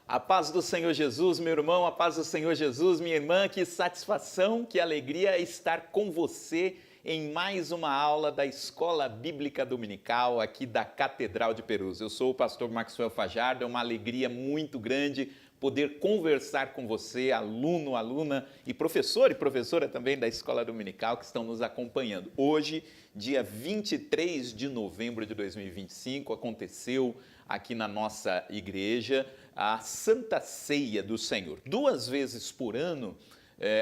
A paz do Senhor Jesus, meu irmão, a paz do Senhor Jesus, minha irmã, que satisfação, que alegria estar com você em mais uma aula da Escola Bíblica Dominical aqui da Catedral de Perus. Eu sou o pastor Maxwell Fajardo, é uma alegria muito grande poder conversar com você, aluno, aluna e professora também da Escola Dominical que estão nos acompanhando. Hoje, dia 23 de novembro de 2025, aconteceu aqui na nossa igreja a Santa Ceia do Senhor. 2 vezes por ano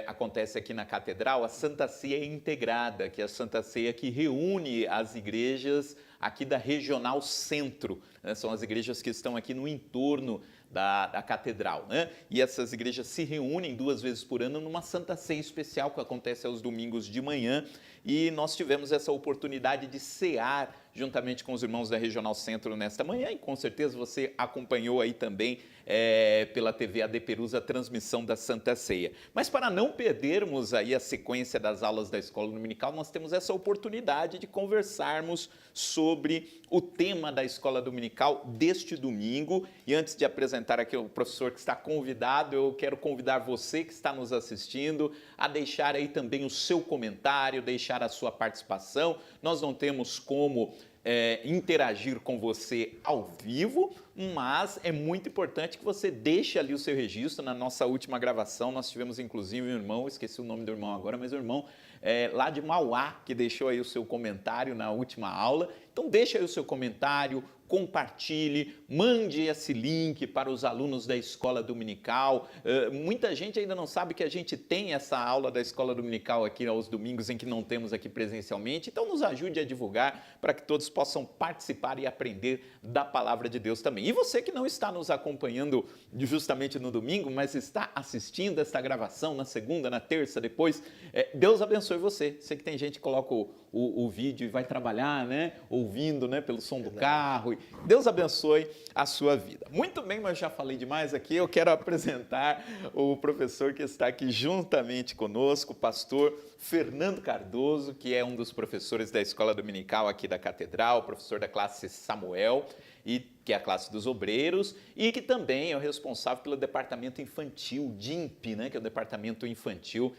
acontece aqui na Catedral a Santa Ceia Integrada, que é a Santa Ceia que reúne as igrejas aqui da Regional Centro, né? São as igrejas que estão aqui no entorno da Catedral, né? E essas igrejas se reúnem 2 vezes por ano numa Santa Ceia especial que acontece aos domingos de manhã, e nós tivemos essa oportunidade de cear juntamente com os irmãos da Regional Centro nesta manhã, e com certeza você acompanhou aí também pela TV AD Perus a transmissão da Santa Ceia. Mas para não perdermos aí a sequência das aulas da Escola Dominical, nós temos essa oportunidade de conversarmos sobre o tema da Escola Dominical deste domingo. E antes de apresentar aqui o professor que está convidado, eu quero convidar você que está nos assistindo a deixar aí também o seu comentário, deixar a sua participação. Nós não temos como interagir com você ao vivo, mas é muito importante que você deixe ali o seu registro. Na nossa última gravação, nós tivemos inclusive um irmão, esqueci o nome do irmão agora, mas o irmão lá de Mauá, que deixou aí o seu comentário na última aula. Então deixa aí o seu comentário, compartilhe, mande esse link para os alunos da Escola Dominical. Muita gente ainda não sabe que a gente tem essa aula da Escola Dominical aqui aos domingos em que não temos aqui presencialmente. Então nos ajude a divulgar para que todos possam participar e aprender da Palavra de Deus também. E você que não está nos acompanhando justamente no domingo, mas está assistindo esta gravação na segunda, na terça, depois, Deus abençoe você. Sei que tem gente que coloca o vídeo e vai trabalhar, né? Ouvindo, né? Pelo som do carro. Deus abençoe a sua vida. Muito bem, mas já falei demais aqui. Eu quero apresentar o professor que está aqui juntamente conosco, o pastor Fernando Cardoso, que é um dos professores da Escola Dominical aqui da Catedral, professor da classe Samuel, que é a classe dos obreiros, e que também é o responsável pelo departamento infantil, DIMP, né, que é o departamento infantil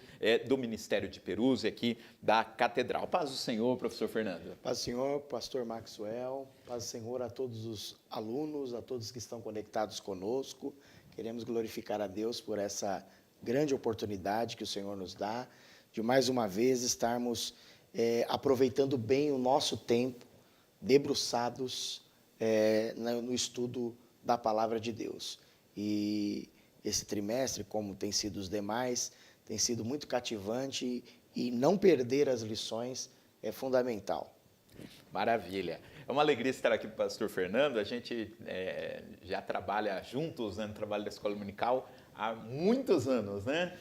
do Ministério de Perus e aqui da Catedral. Paz do Senhor, professor Fernando. Paz do Senhor, pastor Maxwell, paz do Senhor a todos os alunos, a todos que estão conectados conosco. Queremos glorificar a Deus por essa grande oportunidade que o Senhor nos dá, de mais uma vez estarmos aproveitando bem o nosso tempo, debruçados no estudo da Palavra de Deus. E esse trimestre, como tem sido os demais, tem sido muito cativante e não perder as lições é fundamental. Maravilha. É uma alegria estar aqui com o pastor Fernando. A gente já trabalha juntos, né, no trabalho da Escola Dominical há muitos anos, né?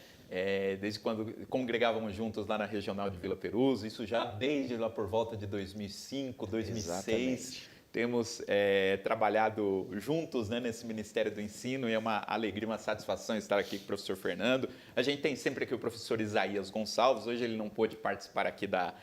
Desde quando congregávamos juntos lá na Regional de Vila Perus, isso já desde lá por volta de 2005, 2006. Exatamente. Temos trabalhado juntos, né, nesse Ministério do Ensino, e é uma alegria, uma satisfação estar aqui com o professor Fernando. A gente tem sempre aqui o professor Isaías Gonçalves. Hoje ele não pôde participar aqui da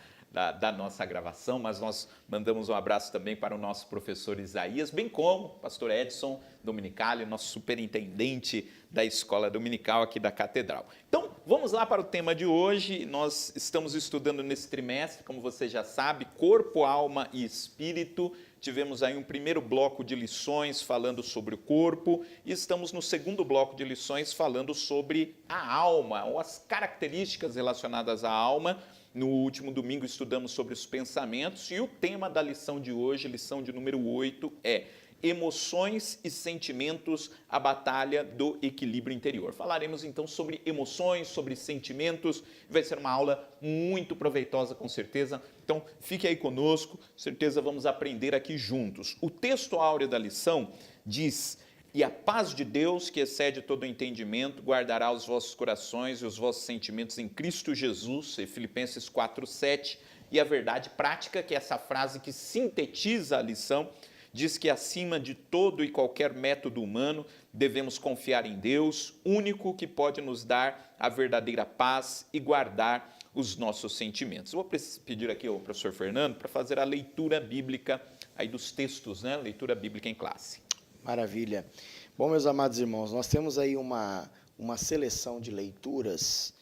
nossa gravação, mas nós mandamos um abraço também para o nosso professor Isaías, bem como o pastor Edson Dominicali, nosso superintendente da Escola Dominical aqui da Catedral. Então, vamos lá para o tema de hoje. Nós estamos estudando nesse trimestre, como você já sabe, corpo, alma e espírito. Tivemos aí um primeiro bloco de lições falando sobre o corpo e estamos no segundo bloco de lições falando sobre a alma, ou as características relacionadas à alma. No último domingo estudamos sobre os pensamentos e o tema da lição de hoje, lição de número 8, é emoções e sentimentos, a batalha do equilíbrio interior. Falaremos então sobre emoções, sobre sentimentos, vai ser uma aula muito proveitosa com certeza, então fique aí conosco, certeza vamos aprender aqui juntos. O texto áureo da lição diz: e a paz de Deus, que excede todo o entendimento, guardará os vossos corações e os vossos sentimentos em Cristo Jesus, Filipenses 4:7, e a verdade prática, que é essa frase que sintetiza a lição, diz que acima de todo e qualquer método humano, devemos confiar em Deus, único que pode nos dar a verdadeira paz e guardar os nossos sentimentos. Eu vou pedir aqui ao professor Fernando para fazer a leitura bíblica aí dos textos, né? Leitura bíblica em classe. Maravilha. Bom, meus amados irmãos, nós temos aí uma seleção de leituras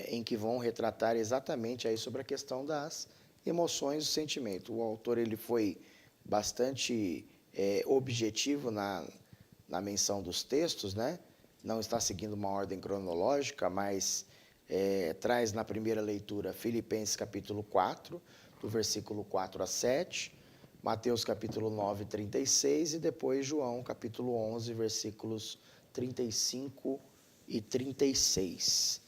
em que vão retratar exatamente aí sobre a questão das emoções e sentimento. O autor ele foi bastante objetivo na menção dos textos, né? Não está seguindo uma ordem cronológica, mas traz na primeira leitura Filipenses capítulo 4, do versículo 4 a 7, Mateus capítulo 9, 36 e depois João capítulo 11, versículos 35 e 36.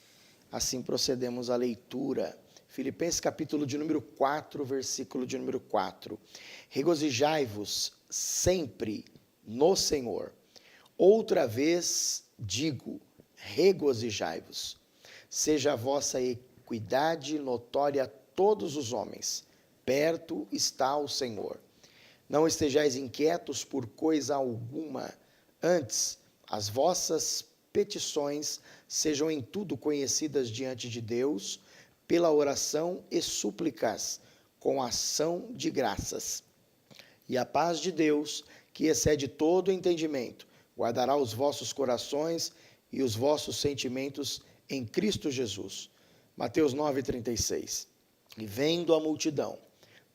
Assim procedemos à leitura. Filipenses capítulo de número 4, versículo de número 4. Regozijai-vos sempre no Senhor. Outra vez digo, regozijai-vos. Seja a vossa equidade notória a todos os homens. Perto está o Senhor. Não estejais inquietos por coisa alguma, antes as vossas petições sejam em tudo conhecidas diante de Deus, pela oração e súplicas, com ação de graças. E a paz de Deus, que excede todo entendimento, guardará os vossos corações e os vossos sentimentos em Cristo Jesus. Mateus 9,36. E vendo a multidão,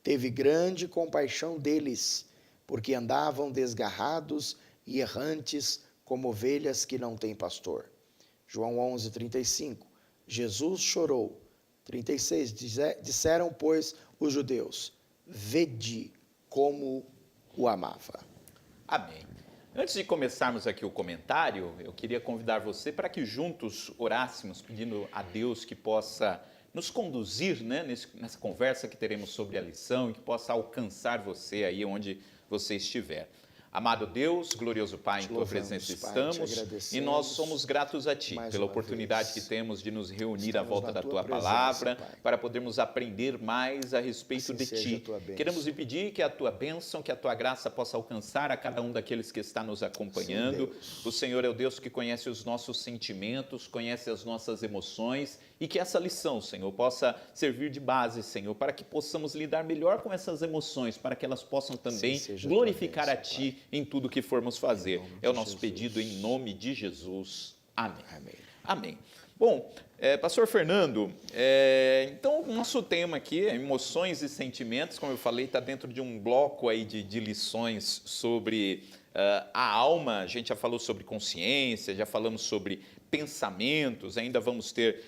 teve grande compaixão deles, porque andavam desgarrados e errantes, como ovelhas que não têm pastor. João 11:35. Jesus chorou. 36. Disseram, pois, os judeus, vede como o amava. Amém. Antes de começarmos aqui o comentário, eu queria convidar você para que juntos orássemos, pedindo a Deus que possa nos conduzir, né, nessa conversa que teremos sobre a lição e que possa alcançar você aí onde você estiver. Amado Deus, glorioso Pai, em Tua presença estamos e nós somos gratos a Ti pela oportunidade que temos de nos reunir à volta da Tua palavra para podermos aprender mais a respeito de Ti. Queremos lhe pedir que a Tua bênção, que a Tua graça possa alcançar a cada um daqueles que está nos acompanhando. O Senhor é o Deus que conhece os nossos sentimentos, conhece as nossas emoções e que essa lição, Senhor, possa servir de base, Senhor, para que possamos lidar melhor com essas emoções, para que elas possam também glorificar a Ti em tudo que formos fazer. É o nosso pedido em nome de Jesus. Amém. Amém. Amém. Bom, pastor Fernando, então o nosso tema aqui é emoções e sentimentos, como eu falei, está dentro de um bloco aí de lições sobre a alma. A gente já falou sobre consciência, já falamos sobre pensamentos, ainda vamos ter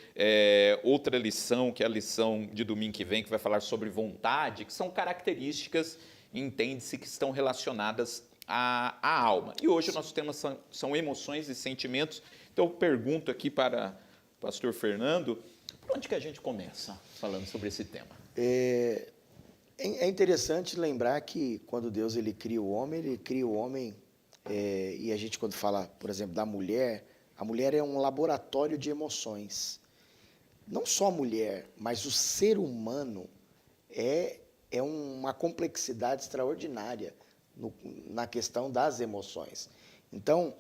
outra lição, que é a lição de domingo que vem, que vai falar sobre vontade, que são características, entende-se, que estão relacionadas à alma. E hoje o nosso tema são emoções e sentimentos. Então eu pergunto aqui para o pastor Fernando, por onde que a gente começa falando sobre esse tema? É interessante lembrar que quando Deus ele cria o homem, e a gente quando fala, por exemplo, da mulher, a mulher é um laboratório de emoções. Não só a mulher, mas o ser humano é uma complexidade extraordinária na questão das emoções. Então,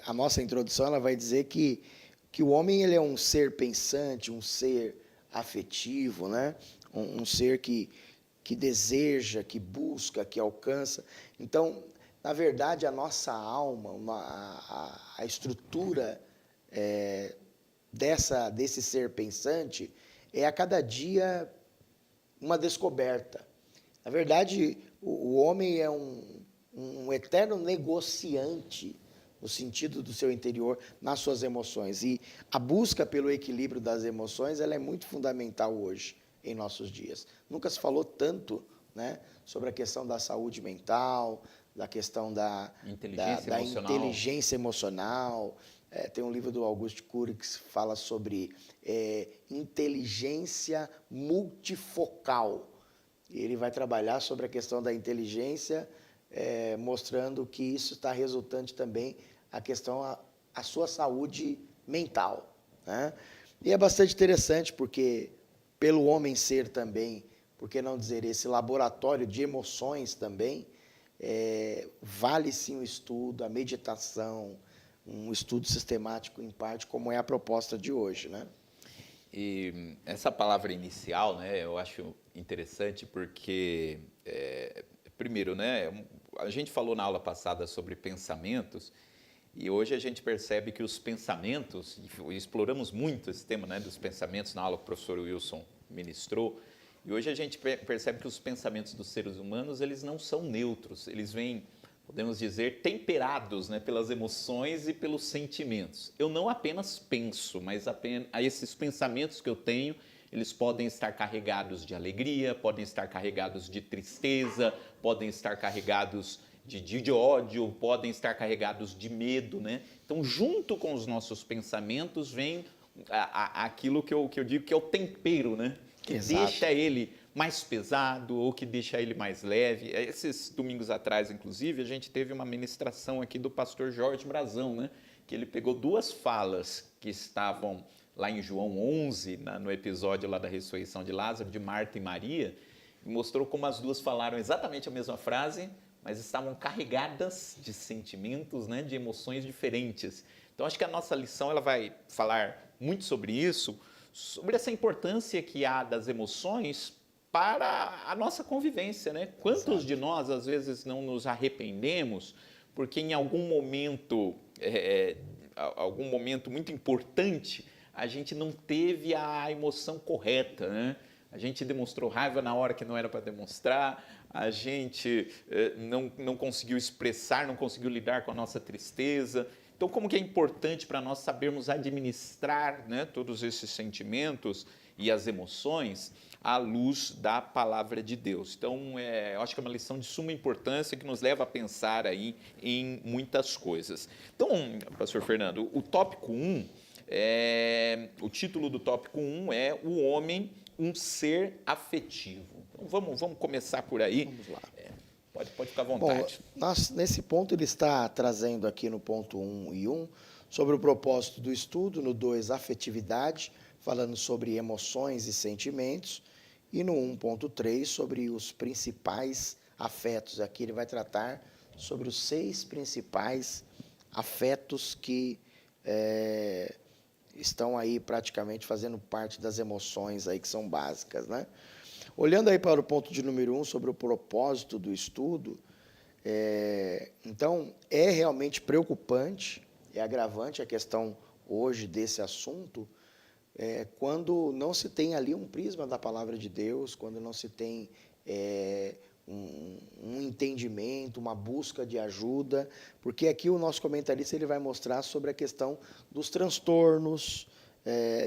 a nossa introdução ela vai dizer que o homem ele é um ser pensante, um ser afetivo, né? Um ser que deseja, que busca, que alcança. Então, na verdade, a nossa alma, a estrutura desse ser pensante é a cada dia uma descoberta. Na verdade, o homem é um eterno negociante no sentido do seu interior, nas suas emoções. E a busca pelo equilíbrio das emoções ela é muito fundamental hoje, em nossos dias. Nunca se falou tanto, né, sobre a questão da saúde mental, da questão da inteligência emocional. Tem um livro do Auguste Cury que fala sobre inteligência multifocal. E ele vai trabalhar sobre a questão da inteligência, mostrando que isso está resultante também a questão a sua saúde mental, né? E é bastante interessante porque pelo homem ser também, por que não dizer esse laboratório de emoções também, vale sim o estudo, a meditação, um estudo sistemático em parte, como é a proposta de hoje, né? E essa palavra inicial, né, eu acho interessante porque, primeiro, né, a gente falou na aula passada sobre pensamentos, e hoje a gente percebe que os pensamentos, e exploramos muito esse tema, né, dos pensamentos na aula que o professor Wilson ministrou, e hoje a gente percebe que os pensamentos dos seres humanos, eles não são neutros, eles vêm, podemos dizer, temperados, né, pelas emoções e pelos sentimentos. Eu não apenas penso, mas esses pensamentos que eu tenho, eles podem estar carregados de alegria, podem estar carregados de tristeza, podem estar carregados de ódio, podem estar carregados de medo, né? Então, junto com os nossos pensamentos, vem aquilo que eu digo que é o tempero, né? Que Exato. deixa ele mais pesado ou que deixa ele mais leve. Esses domingos atrás, inclusive, a gente teve uma ministração aqui do pastor Jorge Brazão, né? Que ele pegou 2 falas que estavam lá em João 11, no episódio lá da ressurreição de Lázaro, de Marta e Maria, e mostrou como as 2 falaram exatamente a mesma frase, mas estavam carregadas de sentimentos, né, de emoções diferentes. Então, acho que a nossa lição ela vai falar muito sobre isso, sobre essa importância que há das emoções para a nossa convivência, né? Quantos de nós, às vezes, não nos arrependemos porque em algum momento muito importante, a gente não teve a emoção correta, né? A gente demonstrou raiva na hora que não era para demonstrar, a gente não conseguiu expressar, não conseguiu lidar com a nossa tristeza. Então, como que é importante para nós sabermos administrar, né, todos esses sentimentos e as emoções à luz da palavra de Deus. Então, eu acho que é uma lição de suma importância que nos leva a pensar aí em muitas coisas. Então, pastor Fernando, o tópico 1, o título do tópico 1 é O Homem, um Ser Afetivo. Então, vamos começar por aí. Vamos lá. Pode ficar à vontade. Bom, nesse ponto ele está trazendo aqui no ponto 1 e 1 sobre o propósito do estudo, no 2, afetividade, falando sobre emoções e sentimentos, e no 1.3 sobre os principais afetos. Aqui ele vai tratar sobre os 6 principais afetos que estão aí praticamente fazendo parte das emoções aí que são básicas, né? Olhando aí para o ponto de número 1 sobre o propósito do estudo, então é realmente preocupante, é agravante a questão hoje desse assunto, quando não se tem ali um prisma da palavra de Deus, quando não se tem um entendimento, uma busca de ajuda, porque aqui o nosso comentarista ele vai mostrar sobre a questão dos transtornos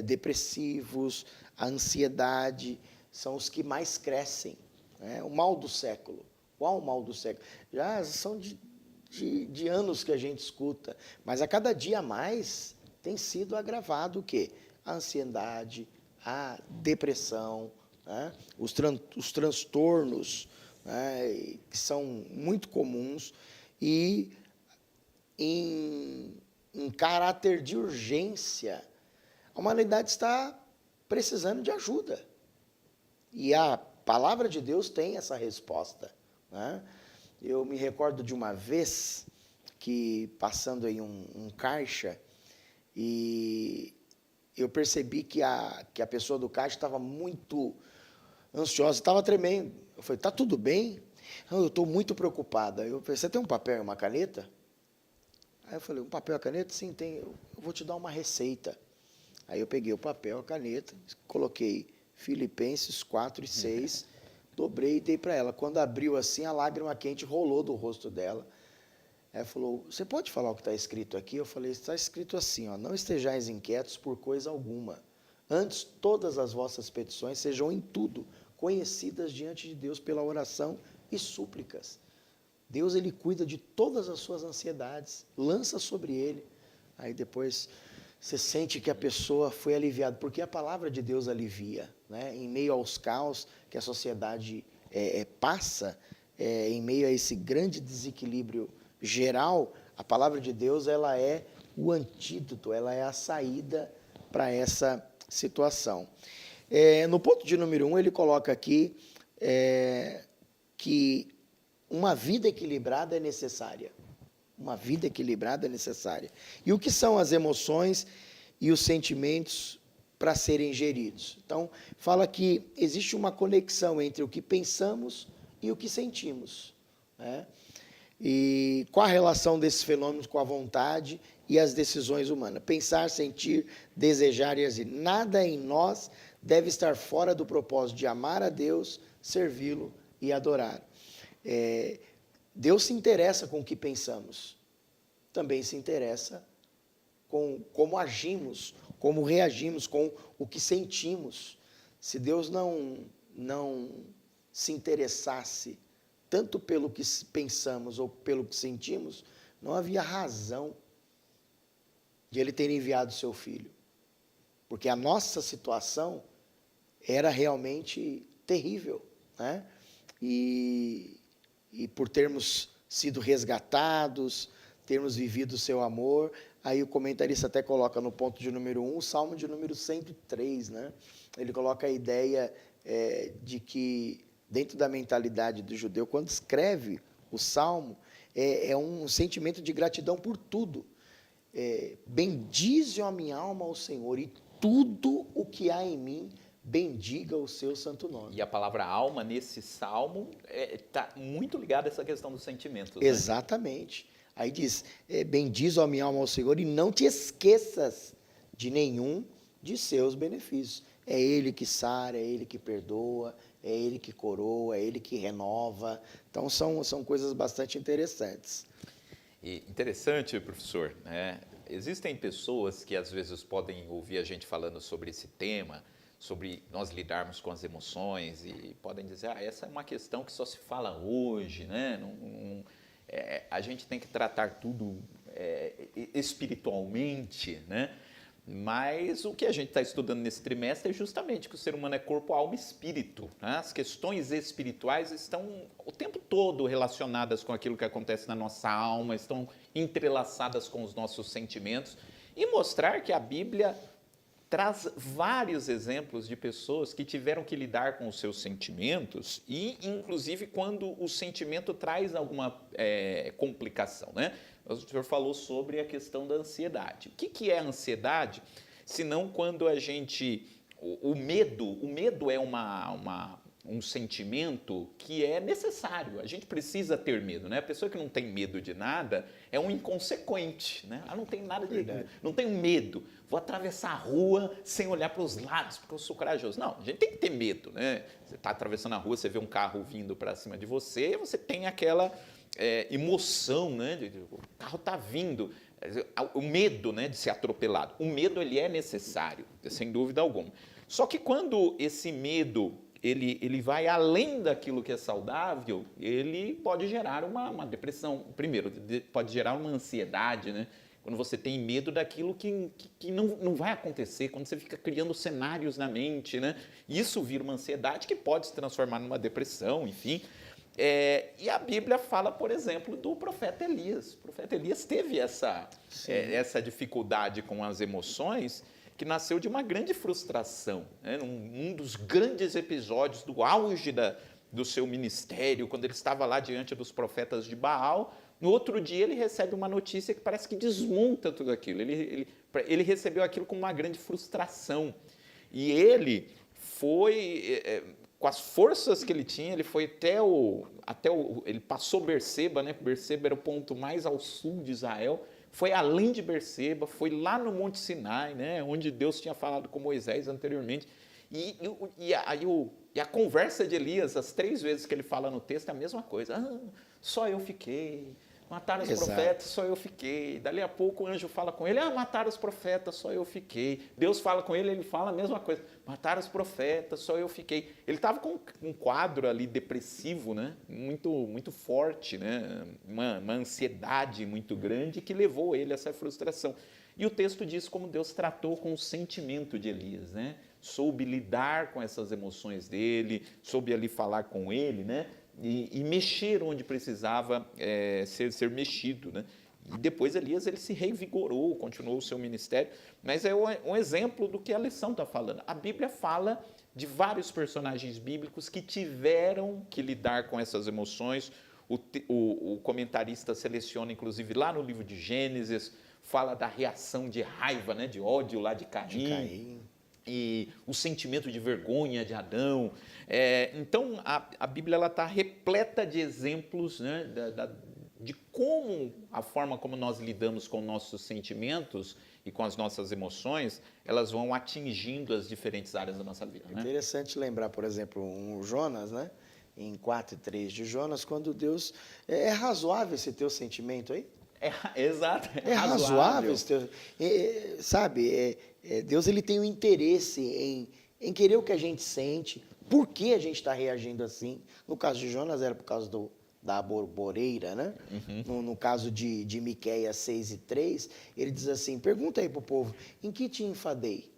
depressivos, a ansiedade, são os que mais crescem, né? O mal do século. Qual o mal do século? Já são de anos que a gente escuta, mas a cada dia mais tem sido agravado o quê? A ansiedade, a depressão, né? Os transtornos, né? Que são muito comuns e em caráter de urgência, a humanidade está precisando de ajuda. E a palavra de Deus tem essa resposta, né? Eu me recordo de uma vez que, passando aí um caixa, e eu percebi que a pessoa do caixa estava muito ansiosa, estava tremendo. Eu falei, está tudo bem? Não, eu estou muito preocupada. Eu falei, você tem um papel e uma caneta? Aí eu falei, um papel e uma caneta? Sim, tem. Eu vou te dar uma receita. Aí eu peguei o papel, a caneta, coloquei Filipenses 4:6, dobrei e dei para ela. Quando abriu assim, a lágrima quente rolou do rosto dela. Ela falou, você pode falar o que está escrito aqui? Eu falei, está escrito assim, ó, não estejais inquietos por coisa alguma. Antes, todas as vossas petições sejam em tudo conhecidas diante de Deus pela oração e súplicas. Deus, ele cuida de todas as suas ansiedades, lança sobre ele. Aí depois você sente que a pessoa foi aliviada, porque a palavra de Deus alivia, né? Em meio aos caos que a sociedade passa, em meio a esse grande desequilíbrio geral, a palavra de Deus ela é o antídoto, ela é a saída para essa situação. No ponto de número 1, ele coloca aqui que uma vida equilibrada é necessária. Uma vida equilibrada é necessária. E o que são as emoções e os sentimentos para serem geridos? Então, fala que existe uma conexão entre o que pensamos e o que sentimos, né? E qual a relação desses fenômenos com a vontade e as decisões humanas? Pensar, sentir, desejar e agir. Nada em nós deve estar fora do propósito de amar a Deus, servi-lo e adorar. Deus se interessa com o que pensamos, também se interessa com como agimos, como reagimos, com o que sentimos. Se Deus não se interessasse tanto pelo que pensamos ou pelo que sentimos, não havia razão de Ele ter enviado o seu Filho. Porque a nossa situação era realmente terrível, né? E por termos sido resgatados, termos vivido o seu amor, aí o comentarista até coloca no ponto de número 1, o Salmo de número 103, né? Ele coloca a ideia de que, dentro da mentalidade do judeu, quando escreve o Salmo, é um sentimento de gratidão por tudo. Bendize a minha alma ao Senhor, e tudo o que há em mim, bendiga o seu santo nome. E a palavra alma, nesse salmo, está muito ligada a essa questão dos sentimentos. Exatamente. Né? Aí diz, bendize a minha alma ao Senhor e não te esqueças de nenhum de seus benefícios. É Ele que sara, é Ele que perdoa, é Ele que coroa, é Ele que renova. Então, são coisas bastante interessantes. E interessante, professor, né? Existem pessoas que às vezes podem ouvir a gente falando sobre esse tema, sobre nós lidarmos com as emoções, e podem dizer, essa é uma questão que só se fala hoje, né? A gente tem que tratar tudo espiritualmente, né? Mas o que a gente está estudando nesse trimestre é justamente que o ser humano é corpo, alma e espírito. Né? As questões espirituais estão o tempo todo relacionadas com aquilo que acontece na nossa alma, estão entrelaçadas com os nossos sentimentos, e mostrar que a Bíblia traz vários exemplos de pessoas que tiveram que lidar com os seus sentimentos e, inclusive, quando o sentimento traz alguma complicação, né? O senhor falou sobre a questão da ansiedade. O que é a ansiedade? Senão quando a gente... O medo é um sentimento que é necessário. A gente precisa ter medo, né? A pessoa que não tem medo de nada é um inconsequente, né? Ela não tem nada de... Não tem medo. Vou atravessar a rua sem olhar para os lados, porque eu sou corajoso. Não, a gente tem que ter medo, né? Você está atravessando a rua, você vê um carro vindo para cima de você, você tem aquela emoção, né? O carro está vindo. O medo, né, de ser atropelado. O medo, ele é necessário, sem dúvida alguma. Só que quando esse medo ele vai além daquilo que é saudável, ele pode gerar uma depressão. Primeiro, pode gerar uma ansiedade, né? Quando você tem medo daquilo que não vai acontecer, quando você fica criando cenários na mente, né? Isso vira uma ansiedade que pode se transformar numa depressão, enfim. E a Bíblia fala, por exemplo, do profeta Elias. O profeta Elias teve essa dificuldade com as emoções, que nasceu de uma grande frustração. Né? Um dos grandes episódios do auge do seu ministério, quando ele estava lá diante dos profetas de Baal, no outro dia ele recebe uma notícia que parece que desmonta tudo aquilo. Ele recebeu aquilo com uma grande frustração. E ele foi... com as forças que ele tinha, ele foi ele passou Berseba, né? Berseba era o ponto mais ao sul de Israel, foi além de Berseba, foi lá no Monte Sinai, né? Onde Deus tinha falado com Moisés anteriormente. E a conversa de Elias, as 3 vezes que ele fala no texto, é a mesma coisa. Só eu fiquei. Mataram os profetas, só eu fiquei. Dali a pouco o anjo fala com ele, mataram os profetas, só eu fiquei. Deus fala com ele, ele fala a mesma coisa. Mataram os profetas, só eu fiquei. Ele estava com um quadro ali depressivo, né? Muito, muito forte, né? Uma ansiedade muito grande que levou ele a essa frustração. E o texto diz como Deus tratou com o sentimento de Elias, né? Soube lidar com essas emoções dele, soube ali falar com ele, né? E mexer onde precisava ser mexido, né? E depois Elias ele se revigorou, continuou o seu ministério, mas é um exemplo do que a lição está falando. A Bíblia fala de vários personagens bíblicos que tiveram que lidar com essas emoções. O comentarista seleciona, inclusive, lá no livro de Gênesis, fala da reação de raiva, né, de ódio lá de Caim. E o sentimento de vergonha de Adão. Então, a Bíblia está repleta de exemplos, né, de como a forma como nós lidamos com nossos sentimentos e com as nossas emoções, elas vão atingindo as diferentes áreas da nossa vida. É interessante lembrar, por exemplo, um Jonas, né? Em 4:3 de Jonas, quando Deus... É razoável esse teu sentimento aí? Exato. É razoável esse teu... sabe, Deus ele tem um interesse em querer o que a gente sente, por que a gente está reagindo assim. No caso de Jonas, era por causa da borboreira, né? No caso de Miqueias 6:3, ele diz assim, pergunta aí para o povo, em que te enfadei?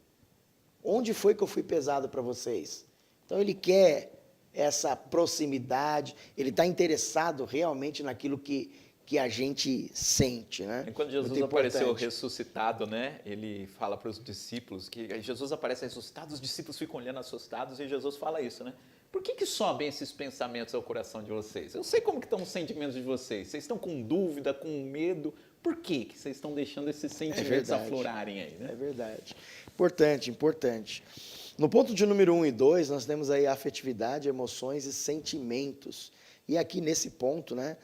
Onde foi que eu fui pesado para vocês? Então ele quer essa proximidade, ele está interessado realmente naquilo que a gente sente, né? E quando Jesus apareceu ressuscitado, né? Ele fala para os discípulos que Jesus aparece ressuscitado, os discípulos ficam olhando assustados e Jesus fala isso, né? Por que sobem esses pensamentos ao coração de vocês? Eu sei como que estão os sentimentos de vocês. Vocês estão com dúvida, com medo. Por que vocês estão deixando esses sentimentos aflorarem aí, né? É verdade. Importante, importante. No ponto de número 1 e 2, nós temos aí afetividade, emoções e sentimentos. E aqui nesse ponto, né,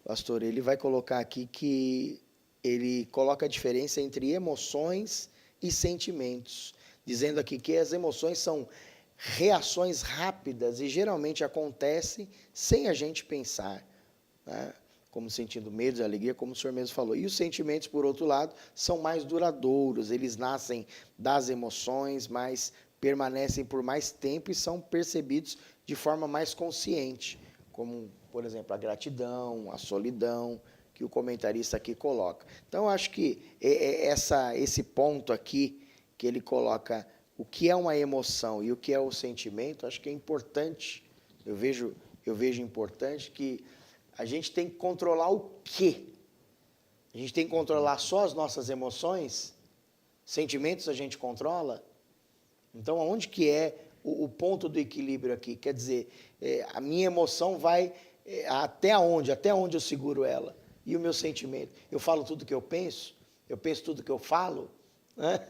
pastor, ele vai colocar aqui que ele coloca a diferença entre emoções e sentimentos, dizendo aqui que as emoções são reações rápidas e geralmente acontecem sem a gente pensar, né? Como sentindo medo e alegria, como o senhor mesmo falou. E os sentimentos, por outro lado, são mais duradouros, eles nascem das emoções, mas permanecem por mais tempo e são percebidos de forma mais consciente, como, por exemplo, a gratidão, a solidão, que o comentarista aqui coloca. Então, acho que esse ponto aqui, que ele coloca o que é uma emoção e o que é o sentimento, acho que é importante, eu vejo importante que a gente tem que controlar o quê? A gente tem que controlar só as nossas emoções? Sentimentos a gente controla? Então, aonde que é o ponto do equilíbrio aqui? Quer dizer, a minha emoção vai até onde? Até onde eu seguro ela? E o meu sentimento? Eu falo tudo que eu penso tudo que eu falo? Né?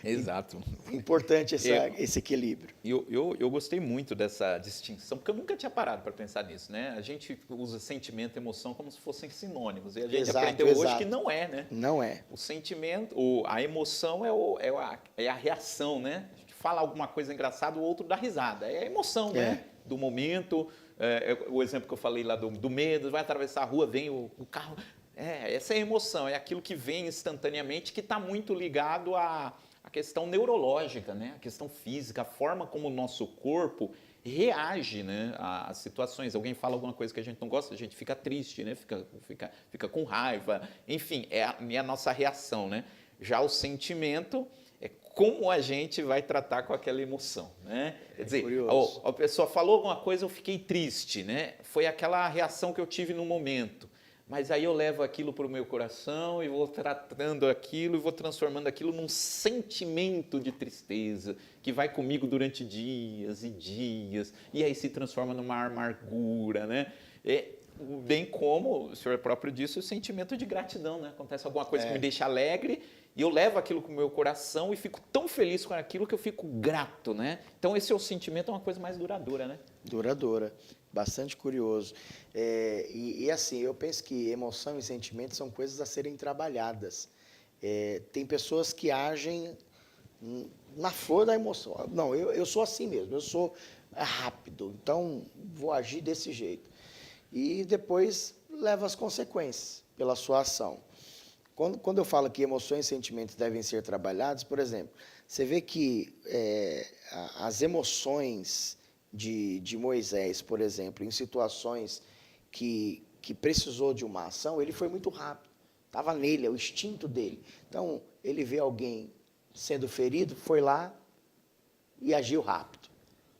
Exato. Importante esse equilíbrio. Eu gostei muito dessa distinção, porque eu nunca tinha parado para pensar nisso, né? A gente usa sentimento e emoção como se fossem sinônimos, e a gente aprendeu hoje que não é, né? Não é. O sentimento, a emoção é a reação, né? A gente fala alguma coisa engraçada, o outro dá risada. É a emoção, né? Do momento, o exemplo que eu falei lá do medo, vai atravessar a rua, vem o carro. Essa é a emoção, é aquilo que vem instantaneamente, que está muito ligado à questão neurológica, né? A questão física, a forma como o nosso corpo reage, né, às situações. Alguém fala alguma coisa que a gente não gosta, a gente fica triste, né? Fica com raiva. Enfim, é a nossa reação, né? Já o sentimento é como a gente vai tratar com aquela emoção, né? Quer dizer, a pessoa falou alguma coisa, eu fiquei triste, né? Foi aquela reação que eu tive no momento. Mas aí eu levo aquilo para o meu coração e vou tratando aquilo e vou transformando aquilo num sentimento de tristeza que vai comigo durante dias e dias e aí se transforma numa amargura, né? Bem como o senhor próprio disse, o sentimento de gratidão, né? Acontece alguma coisa que me deixa alegre e eu levo aquilo para o meu coração e fico tão feliz com aquilo que eu fico grato, né? Então esse é o sentimento, é uma coisa mais duradoura, né? Duradoura. Bastante curioso. Assim, eu penso que emoção e sentimento são coisas a serem trabalhadas. Tem pessoas que agem na flor da emoção. Não, eu sou assim mesmo, eu sou rápido, então vou agir desse jeito. E depois leva as consequências pela sua ação. Quando eu falo que emoções e sentimentos devem ser trabalhados, por exemplo, você vê que as emoções de Moisés, por exemplo, em situações que precisou de uma ação, ele foi muito rápido. Estava nele, é o instinto dele. Então, ele vê alguém sendo ferido, foi lá e agiu rápido.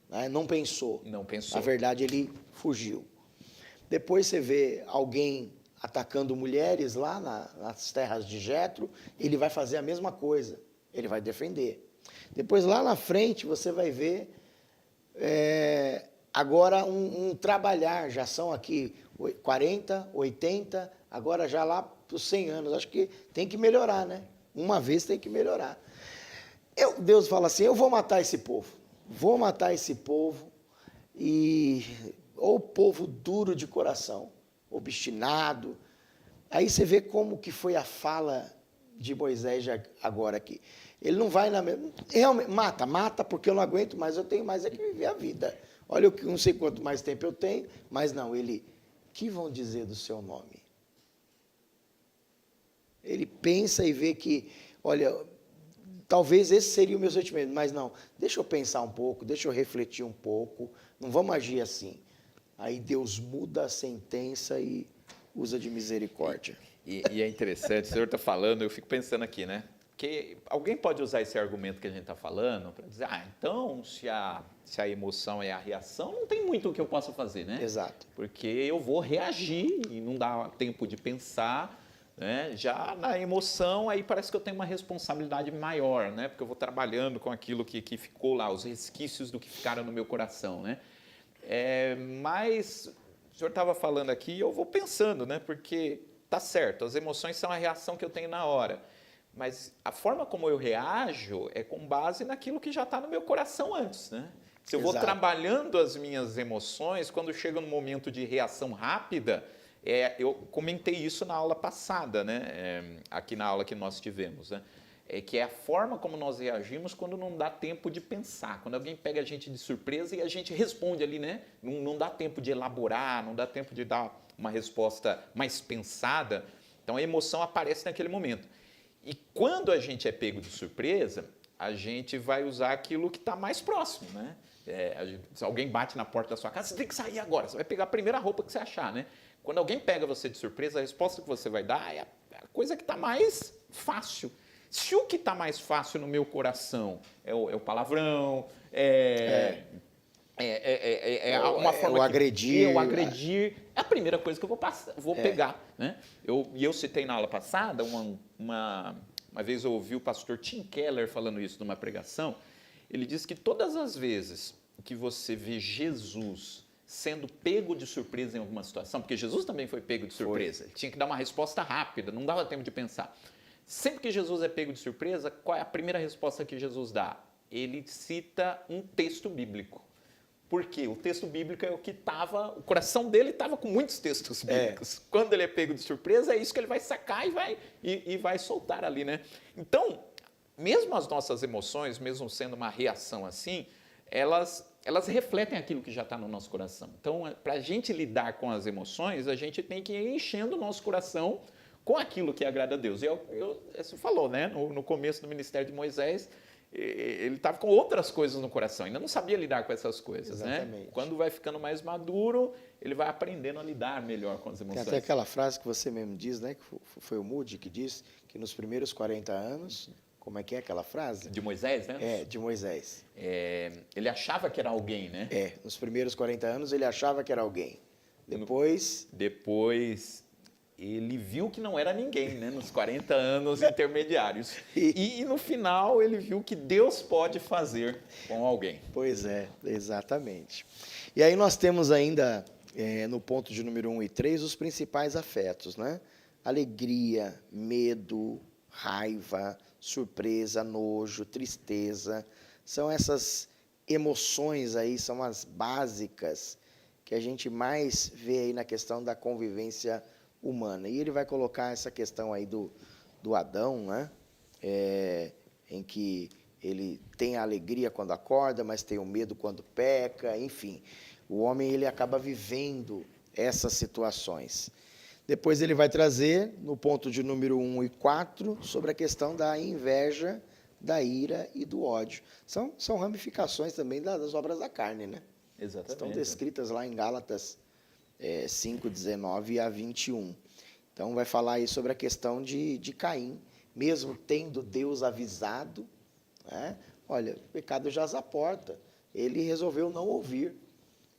Né? Não pensou. Na verdade, ele fugiu. Depois você vê alguém atacando mulheres lá nas terras de Jetro, ele vai fazer a mesma coisa. Ele vai defender. Depois, lá na frente, você vai ver agora um trabalhar, já são aqui 40, 80, agora já lá para os 100 anos. Acho que tem que melhorar, né? Uma vez tem que melhorar. Deus fala assim, eu vou matar esse povo. Vou matar esse povo ou povo duro de coração. obstinado. Aí você vê como que foi a fala de Moisés agora aqui. Ele não vai na mesma... Realmente, mata, porque eu não aguento mais, eu tenho mais é que viver a vida. Olha, eu não sei quanto mais tempo eu tenho, mas não, que vão dizer do seu nome? Ele pensa e vê que, olha, talvez esse seria o meu sentimento, mas não, deixa eu pensar um pouco, deixa eu refletir um pouco, não vamos agir assim. Aí Deus muda a sentença e usa de misericórdia. E é interessante, o senhor está falando, eu fico pensando aqui, né? Porque alguém pode usar esse argumento que a gente está falando para dizer, então, se a emoção é a reação, não tem muito o que eu possa fazer, né? Exato. Porque eu vou reagir e não dá tempo de pensar, né? Já na emoção, aí parece que eu tenho uma responsabilidade maior, né? Porque eu vou trabalhando com aquilo que ficou lá, os resquícios do que ficaram no meu coração, né? Mas o senhor estava falando aqui e eu vou pensando, né? Porque tá certo, as emoções são a reação que eu tenho na hora. Mas a forma como eu reajo é com base naquilo que já está no meu coração antes, né? Se eu vou trabalhando as minhas emoções, quando chega no momento de reação rápida, eu comentei isso na aula passada, né? Aqui na aula que nós tivemos, né? Que é a forma como nós reagimos quando não dá tempo de pensar, quando alguém pega a gente de surpresa e a gente responde ali, né? Não dá tempo de elaborar, não dá tempo de dar uma resposta mais pensada. Então a emoção aparece naquele momento. E quando a gente é pego de surpresa, a gente vai usar aquilo que está mais próximo, né? Se alguém bate na porta da sua casa, você tem que sair agora, você vai pegar a primeira roupa que você achar, né? Quando alguém pega você de surpresa, a resposta que você vai dar é a coisa que está mais fácil. Se o que está mais fácil no meu coração é o palavrão, uma forma o agredir. O agredir é a primeira coisa que eu vou pegar, né? Eu citei na aula passada, uma vez eu ouvi o pastor Tim Keller falando isso numa pregação. Ele disse que todas as vezes que você vê Jesus sendo pego de surpresa em alguma situação, porque Jesus também foi pego de surpresa, ele tinha que dar uma resposta rápida, não dava tempo de pensar. Sempre que Jesus é pego de surpresa, qual é a primeira resposta que Jesus dá? Ele cita um texto bíblico. Por quê? O texto bíblico é o que estava... O coração dele estava com muitos textos bíblicos. Quando ele é pego de surpresa, é isso que ele vai sacar e vai soltar ali, né? Então, mesmo as nossas emoções, mesmo sendo uma reação assim, elas refletem aquilo que já está no nosso coração. Então, para a gente lidar com as emoções, a gente tem que ir enchendo o nosso coração com aquilo que agrada a Deus. Você falou, né? No começo do ministério de Moisés, ele estava com outras coisas no coração, ainda não sabia lidar com essas coisas. Exatamente. Né? Quando vai ficando mais maduro, ele vai aprendendo a lidar melhor com as emoções. Tem até aquela frase que você mesmo diz, né? Que foi o Moody que diz que nos primeiros 40 anos... Como é que é aquela frase? De Moisés, né? De Moisés. Ele achava que era alguém, né? Nos primeiros 40 anos ele achava que era alguém. Depois ele viu que não era ninguém, né? Nos 40 anos intermediários. E no final ele viu que Deus pode fazer com alguém. Pois é, exatamente. E aí nós temos ainda, no ponto de número 1 e 3, os principais afetos, né? Alegria, medo, raiva, surpresa, nojo, tristeza. São essas emoções aí, são as básicas que a gente mais vê aí na questão da convivência humana. E ele vai colocar essa questão aí do Adão, né? Em que ele tem a alegria quando acorda, mas tem o medo quando peca, enfim. O homem ele acaba vivendo essas situações. Depois ele vai trazer, no ponto de número 1 e 4, sobre a questão da inveja, da ira e do ódio. São ramificações também das obras da carne, né? Exatamente. Estão descritas lá em Gálatas 5, 19 a 21. Então vai falar aí sobre a questão de Caim, mesmo tendo Deus avisado, né? Olha, o pecado jaz à porta. Ele resolveu não ouvir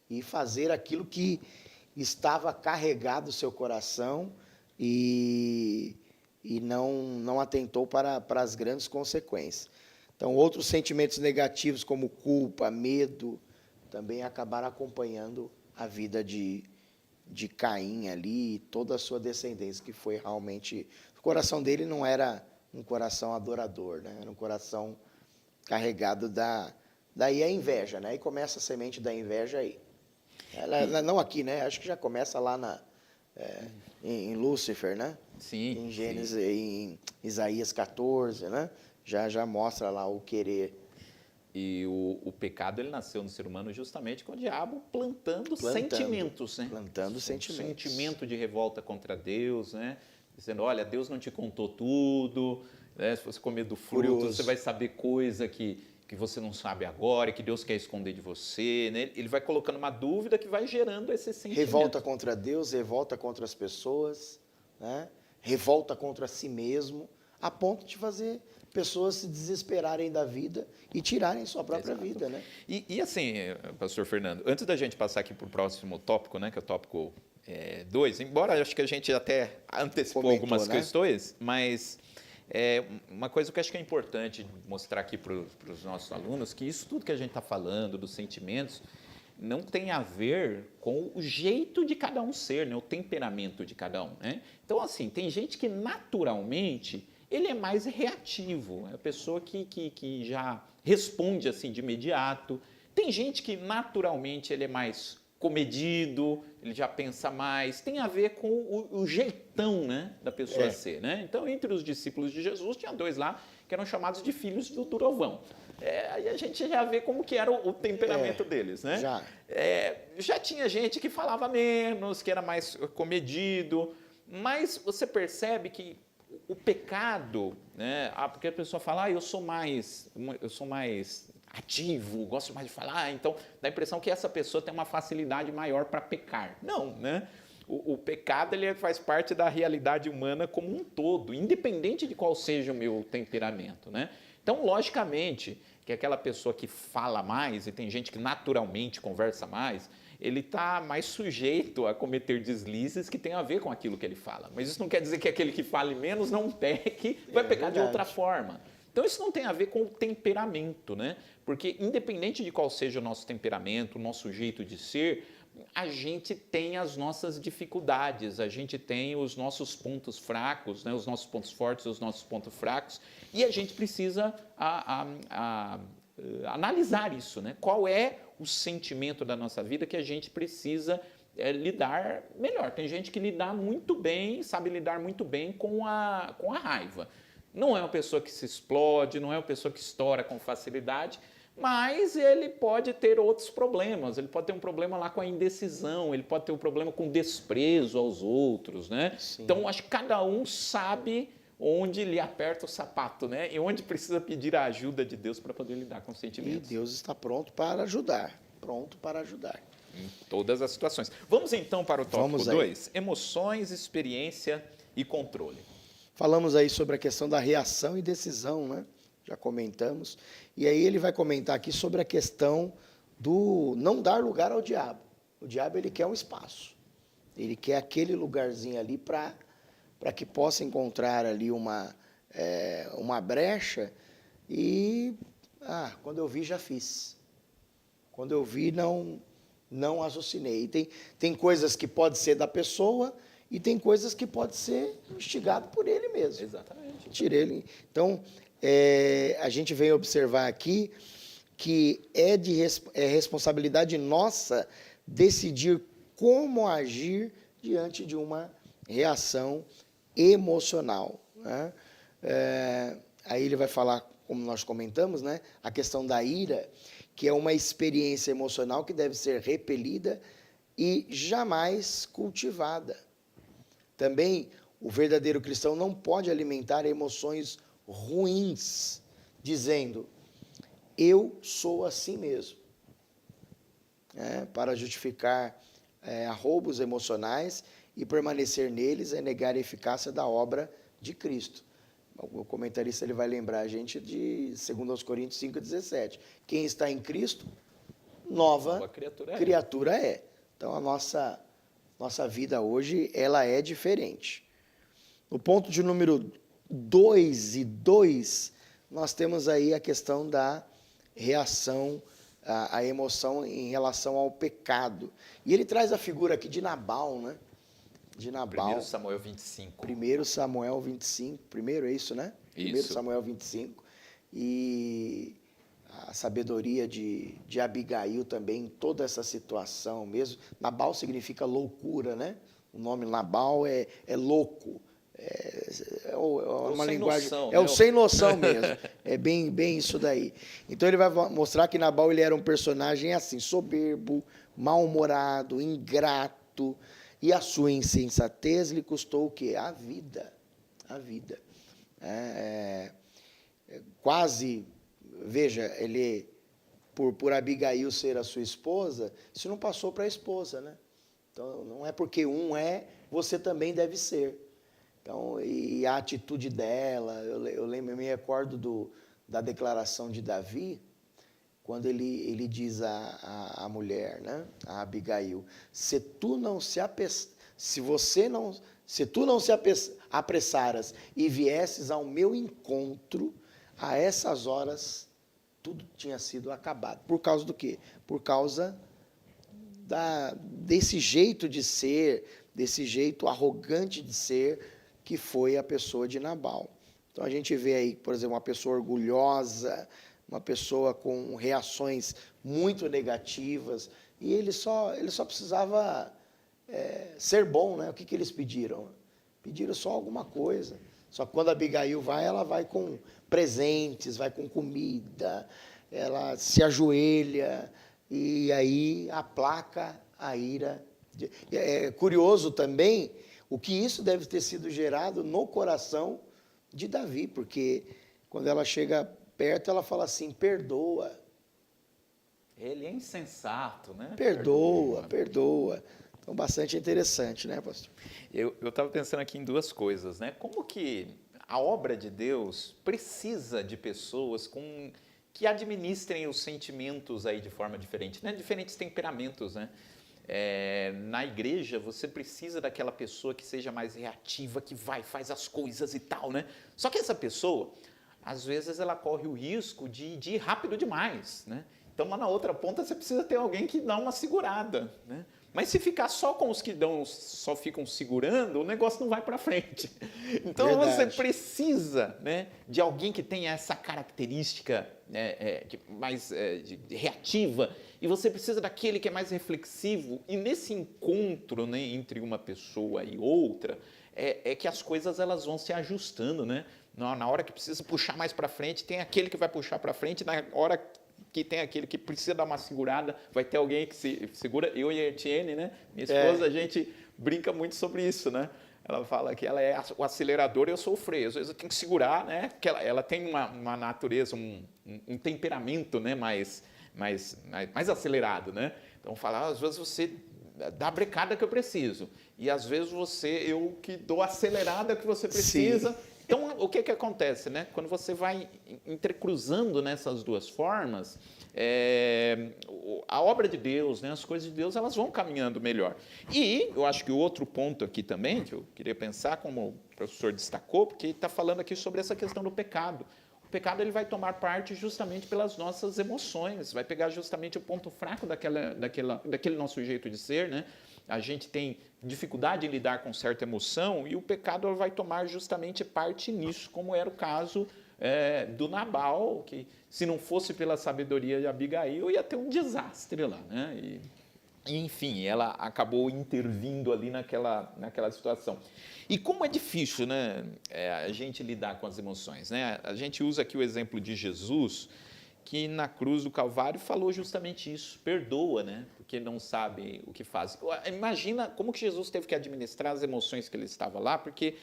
e fazer aquilo que estava carregado o seu coração e não atentou para as grandes consequências. Então, outros sentimentos negativos, como culpa, medo, também acabaram acompanhando a vida de Caim ali e toda a sua descendência, que foi realmente... O coração dele não era um coração adorador, né? Era um coração carregado daí a inveja, né? E começa a semente da inveja aí. Ela, não aqui, né? Acho que já começa lá em Lúcifer, né? Sim. Em Gênesis, em Isaías 14, né? Já mostra lá o querer. E o pecado, ele nasceu no ser humano justamente com o diabo plantando sentimentos, né? Plantando sentimentos. Sentimento de revolta contra Deus, né? Dizendo, olha, Deus não te contou tudo, né? Se você comer do fruto, Curioso. você vai saber coisa que você não sabe agora, que Deus quer esconder de você, né? Ele vai colocando uma dúvida que vai gerando esse sentimento. Revolta contra Deus, revolta contra as pessoas, né? Revolta contra si mesmo, a ponto de fazer pessoas se desesperarem da vida e tirarem sua própria vida, né? E assim, pastor Fernando, antes da gente passar aqui para o próximo tópico, né, que é o tópico 2, embora eu acho que a gente até antecipou algumas questões, mas uma coisa que eu acho que é importante mostrar aqui para os nossos alunos, que isso tudo que a gente está falando, dos sentimentos, não tem a ver com o jeito de cada um ser, né, o temperamento de cada um, né? Então, assim, tem gente que naturalmente ele é mais reativo, é a pessoa que já responde assim de imediato. Tem gente que naturalmente ele é mais comedido, ele já pensa mais, tem a ver com o jeitão, né, da pessoa ser, né? Então, entre os discípulos de Jesus, tinha 2 lá que eram chamados de filhos do trovão. Aí a gente já vê como que era o temperamento deles, né? Já tinha gente que falava menos, que era mais comedido, mas você percebe que o pecado, né? Porque a pessoa fala, eu sou mais ativo, gosto mais de falar, então dá a impressão que essa pessoa tem uma facilidade maior para pecar. Não, né? O pecado ele faz parte da realidade humana como um todo, independente de qual seja o meu temperamento, né? Então, logicamente, que aquela pessoa que fala mais, e tem gente que naturalmente conversa mais, ele está mais sujeito a cometer deslizes que tem a ver com aquilo que ele fala. Mas isso não quer dizer que aquele que fale menos não peque, vai pecar de outra forma. Então, isso não tem a ver com o temperamento, né? Porque, independente de qual seja o nosso temperamento, o nosso jeito de ser, a gente tem as nossas dificuldades, a gente tem os nossos pontos fracos, né? Os nossos pontos fortes, os nossos pontos fracos, e a gente precisa analisar isso, né? Qual é o sentimento da nossa vida que a gente precisa lidar melhor. Tem gente que lida muito bem, sabe lidar muito bem com a raiva. Não é uma pessoa que se explode, não é uma pessoa que estoura com facilidade, mas ele pode ter outros problemas. Ele pode ter um problema lá com a indecisão, ele pode ter um problema com desprezo aos outros, né? Sim. Então, acho que cada um sabe onde lhe aperta o sapato, né? E onde precisa pedir a ajuda de Deus para poder lidar com os sentimentos. E Deus está pronto para ajudar, Em todas as situações. Vamos então para o tópico 2, emoções, experiência e controle. Falamos aí sobre a questão da reação e decisão, né? Já comentamos. E aí ele vai comentar aqui sobre a questão do não dar lugar ao diabo. O diabo, ele quer um espaço. Ele quer aquele lugarzinho ali para que possa encontrar ali uma brecha e, quando eu vi, já fiz. Quando eu vi, não raciocinei. E tem coisas que pode ser da pessoa e tem coisas que pode ser instigado por ele mesmo. Exatamente. Tira ele. Então, a gente vem observar aqui que é responsabilidade nossa decidir como agir diante de uma reação emocional, né? Aí ele vai falar, como nós comentamos, né, a questão da ira, que é uma experiência emocional que deve ser repelida e jamais cultivada. Também, o verdadeiro cristão não pode alimentar emoções ruins, dizendo, eu sou assim mesmo. Para justificar arroubos emocionais e permanecer neles é negar a eficácia da obra de Cristo. O comentarista ele vai lembrar a gente de 2 Coríntios 5,17. Quem está em Cristo, nova criatura é. Então, a nossa vida hoje, ela é diferente. No ponto de número 2, nós temos aí a questão da reação, a emoção em relação ao pecado. E ele traz a figura aqui de Nabal, né? De Nabal. 1 Samuel 25. 1 Samuel 25. Primeiro é isso, né? Isso. 1 Samuel 25. E a sabedoria de Abigail também, toda essa situação mesmo. Nabal significa loucura, né? O nome Nabal é louco. Uma sem linguagem, noção, é o né? sem noção mesmo. É bem isso daí. Então ele vai mostrar que Nabal ele era um personagem assim, soberbo, mal-humorado, ingrato, e a sua insensatez lhe custou o quê? A vida. A vida. Quase, veja, ele, por Abigail ser a sua esposa, isso não passou para a esposa, né? Então, não é porque um você também deve ser. Então, e a atitude dela, eu me recordo da declaração de Davi, quando ele diz à mulher, né, a Abigail, se tu não se apressaras e viesses ao meu encontro, a essas horas tudo tinha sido acabado. Por causa do quê? Por causa desse jeito de ser, desse jeito arrogante de ser, que foi a pessoa de Nabal. Então a gente vê aí, por exemplo, uma pessoa orgulhosa, uma pessoa com reações muito negativas, e ele só precisava ser bom, né? O que eles pediram? Pediram só alguma coisa. Só que quando a Abigail vai, ela vai com presentes, vai com comida, ela se ajoelha e aí aplaca a ira. É curioso também o que isso deve ter sido gerado no coração de Davi, porque quando ela chega perto, ela fala assim, perdoa. Ele é insensato, né? Perdoa. Então, bastante interessante, né, pastor? Eu estava pensando aqui em duas coisas, né? Como que a obra de Deus precisa de pessoas que administrem os sentimentos aí de forma diferente, né? Diferentes temperamentos, né? Na igreja, você precisa daquela pessoa que seja mais reativa, que faz as coisas e tal, né? Só que essa pessoa, às vezes, ela corre o risco de ir rápido demais, né? Então, lá na outra ponta, você precisa ter alguém que dá uma segurada, né? Mas se ficar só com os que só ficam segurando, o negócio não vai para frente. Então, Verdade. você precisa, né, de alguém que tenha essa característica mais reativa, e você precisa daquele que é mais reflexivo. E nesse encontro, né, entre uma pessoa e outra, que as coisas elas vão se ajustando, né? Na hora que precisa puxar mais para frente, tem aquele que vai puxar para frente, na hora que tem aquele que precisa dar uma segurada, vai ter alguém que se segura. Eu e a Etienne, né, minha esposa, a gente brinca muito sobre isso, né? Ela fala que ela é o acelerador e eu sou o freio. Às vezes eu tenho que segurar, né? Porque ela tem uma natureza, um temperamento, né, mais acelerado, né? Então fala, às vezes você dá a brecada que eu preciso e às vezes eu que dou a acelerada que você precisa. Sim. Então, o que acontece, né? Quando você vai entrecruzando nessas duas formas, a obra de Deus, né? As coisas de Deus, elas vão caminhando melhor. E eu acho que o outro ponto aqui também, que eu queria pensar, como o professor destacou, porque está falando aqui sobre essa questão do pecado. O pecado ele vai tomar parte justamente pelas nossas emoções, vai pegar justamente o ponto fraco daquele nosso jeito de ser, né? A gente tem dificuldade em lidar com certa emoção e o pecado vai tomar justamente parte nisso, como era o caso do Nabal, que se não fosse pela sabedoria de Abigail, ia ter um desastre lá, né? E enfim, ela acabou intervindo ali naquela situação. E como é difícil, né, a gente lidar com as emoções, né? A gente usa aqui o exemplo de Jesus, que na cruz do Calvário falou justamente isso, perdoa, né? Porque não sabe o que faz. Imagina como que Jesus teve que administrar as emoções que ele estava lá, porque,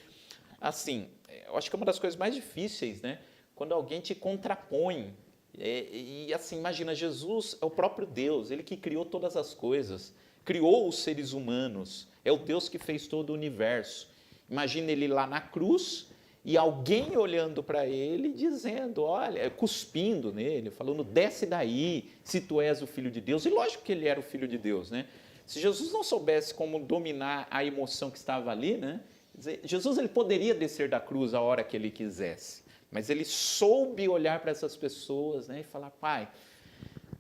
assim, eu acho que é uma das coisas mais difíceis, né? Quando alguém te contrapõe. E assim, imagina, Jesus é o próprio Deus, ele que criou todas as coisas, criou os seres humanos, é o Deus que fez todo o universo. Imagina ele lá na cruz e alguém olhando para ele dizendo, olha, cuspindo nele, falando, desce daí, se tu és o Filho de Deus. E lógico que ele era o Filho de Deus, né? Se Jesus não soubesse como dominar a emoção que estava ali, né? Jesus ele poderia descer da cruz a hora que ele quisesse, mas ele soube olhar para essas pessoas, né, e falar, Pai,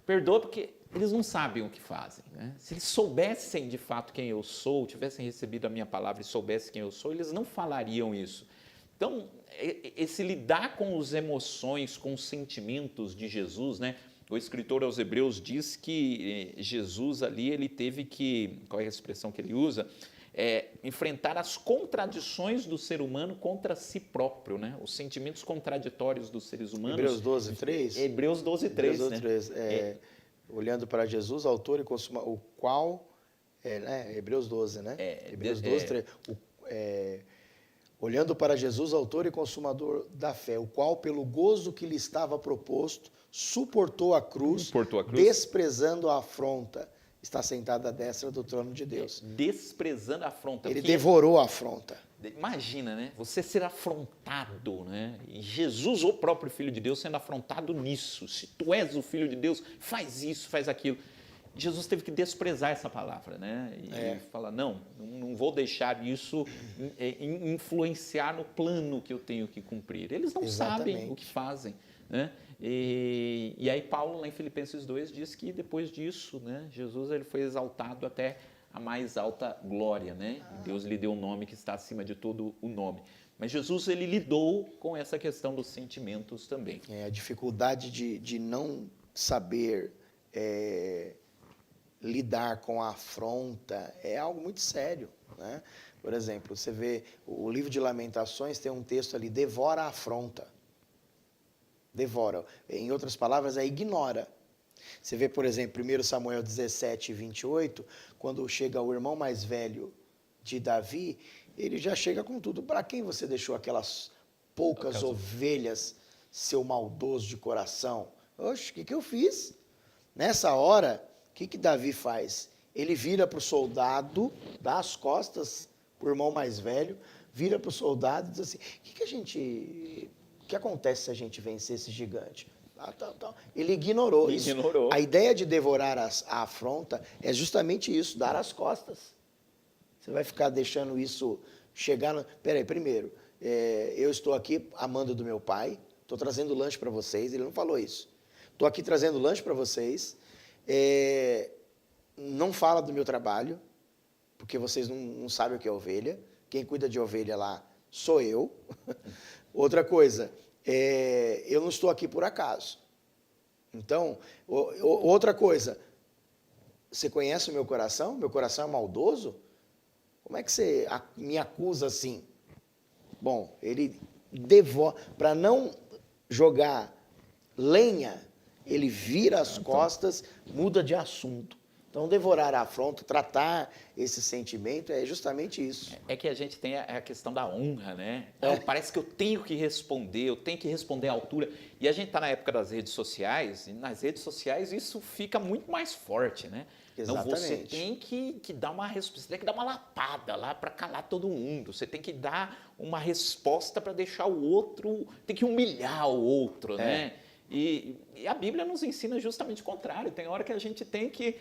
perdoa porque eles não sabem o que fazem, né? Se eles soubessem de fato quem eu sou, tivessem recebido a minha palavra e soubessem quem eu sou, eles não falariam isso. Então, esse lidar com as emoções, com os sentimentos de Jesus, né? O escritor aos Hebreus diz que Jesus ali, ele teve que, qual é a expressão que ele usa? enfrentar as contradições do ser humano contra si próprio, né? Os sentimentos contraditórios dos seres humanos. Hebreus 12, 3. Hebreus 12, 3, Hebreus 12, né? 3. Olhando para Jesus, autor e consumador, o qual... Hebreus 12, né? Hebreus 12, 3. Olhando para Jesus, autor e consumador da fé, o qual, pelo gozo que lhe estava proposto, suportou a cruz, desprezando a afronta. Está sentado à destra do trono de Deus. Desprezando a afronta. Ele devorou a afronta. Imagina, né? Você ser afrontado, né? E Jesus, o próprio Filho de Deus, sendo afrontado nisso. Se tu és o Filho de Deus, faz isso, faz aquilo. Jesus teve que desprezar essa palavra, né? E falar, não vou deixar isso influenciar no plano que eu tenho que cumprir. Eles não sabem o que fazem, né? E aí Paulo, lá em Filipenses 2, diz que depois disso, né, Jesus ele foi exaltado até a mais alta glória, né? Deus lhe deu um nome que está acima de todo o nome. Mas Jesus ele lidou com essa questão dos sentimentos também. A dificuldade de não saber lidar com a afronta é algo muito sério, né? Por exemplo, você vê o livro de Lamentações, tem um texto ali, devora a afronta. Devora. Em outras palavras, ignora. Você vê, por exemplo, 1 Samuel 17, 28, quando chega o irmão mais velho de Davi, ele já chega com tudo. Para quem você deixou aquelas poucas ovelhas, seu maldoso de coração? Oxe, o que eu fiz? Nessa hora, o que Davi faz? Ele vira para o soldado, dá as costas para o irmão mais velho, vira para o soldado e diz assim, o que acontece se a gente vencer esse gigante? Ele ignorou isso. A ideia de devorar a afronta é justamente isso, dar as costas. Você vai ficar deixando isso chegar... Peraí, primeiro, eu estou aqui amando do meu pai, estou trazendo lanche para vocês, ele não falou isso. Estou aqui trazendo lanche para vocês, não fala do meu trabalho, porque vocês não sabem o que é ovelha. Quem cuida de ovelha lá sou eu. Outra coisa, eu não estou aqui por acaso. Então, outra coisa, você conhece o meu coração? Meu coração é maldoso? Como é que você me acusa assim? Bom, ele devora, para não jogar lenha, ele vira as costas, muda de assunto. Então, devorar a afronta, tratar esse sentimento é justamente isso. É que a gente tem a questão da honra, né? Parece que eu tenho que responder à altura. E a gente está na época das redes sociais, e nas redes sociais isso fica muito mais forte, né? Exatamente. Não, você tem que dar uma resposta, você tem que dar uma lapada lá para calar todo mundo. Você tem que dar uma resposta para deixar o outro, tem que humilhar o outro, né? E a Bíblia nos ensina justamente o contrário. Tem hora que a gente tem que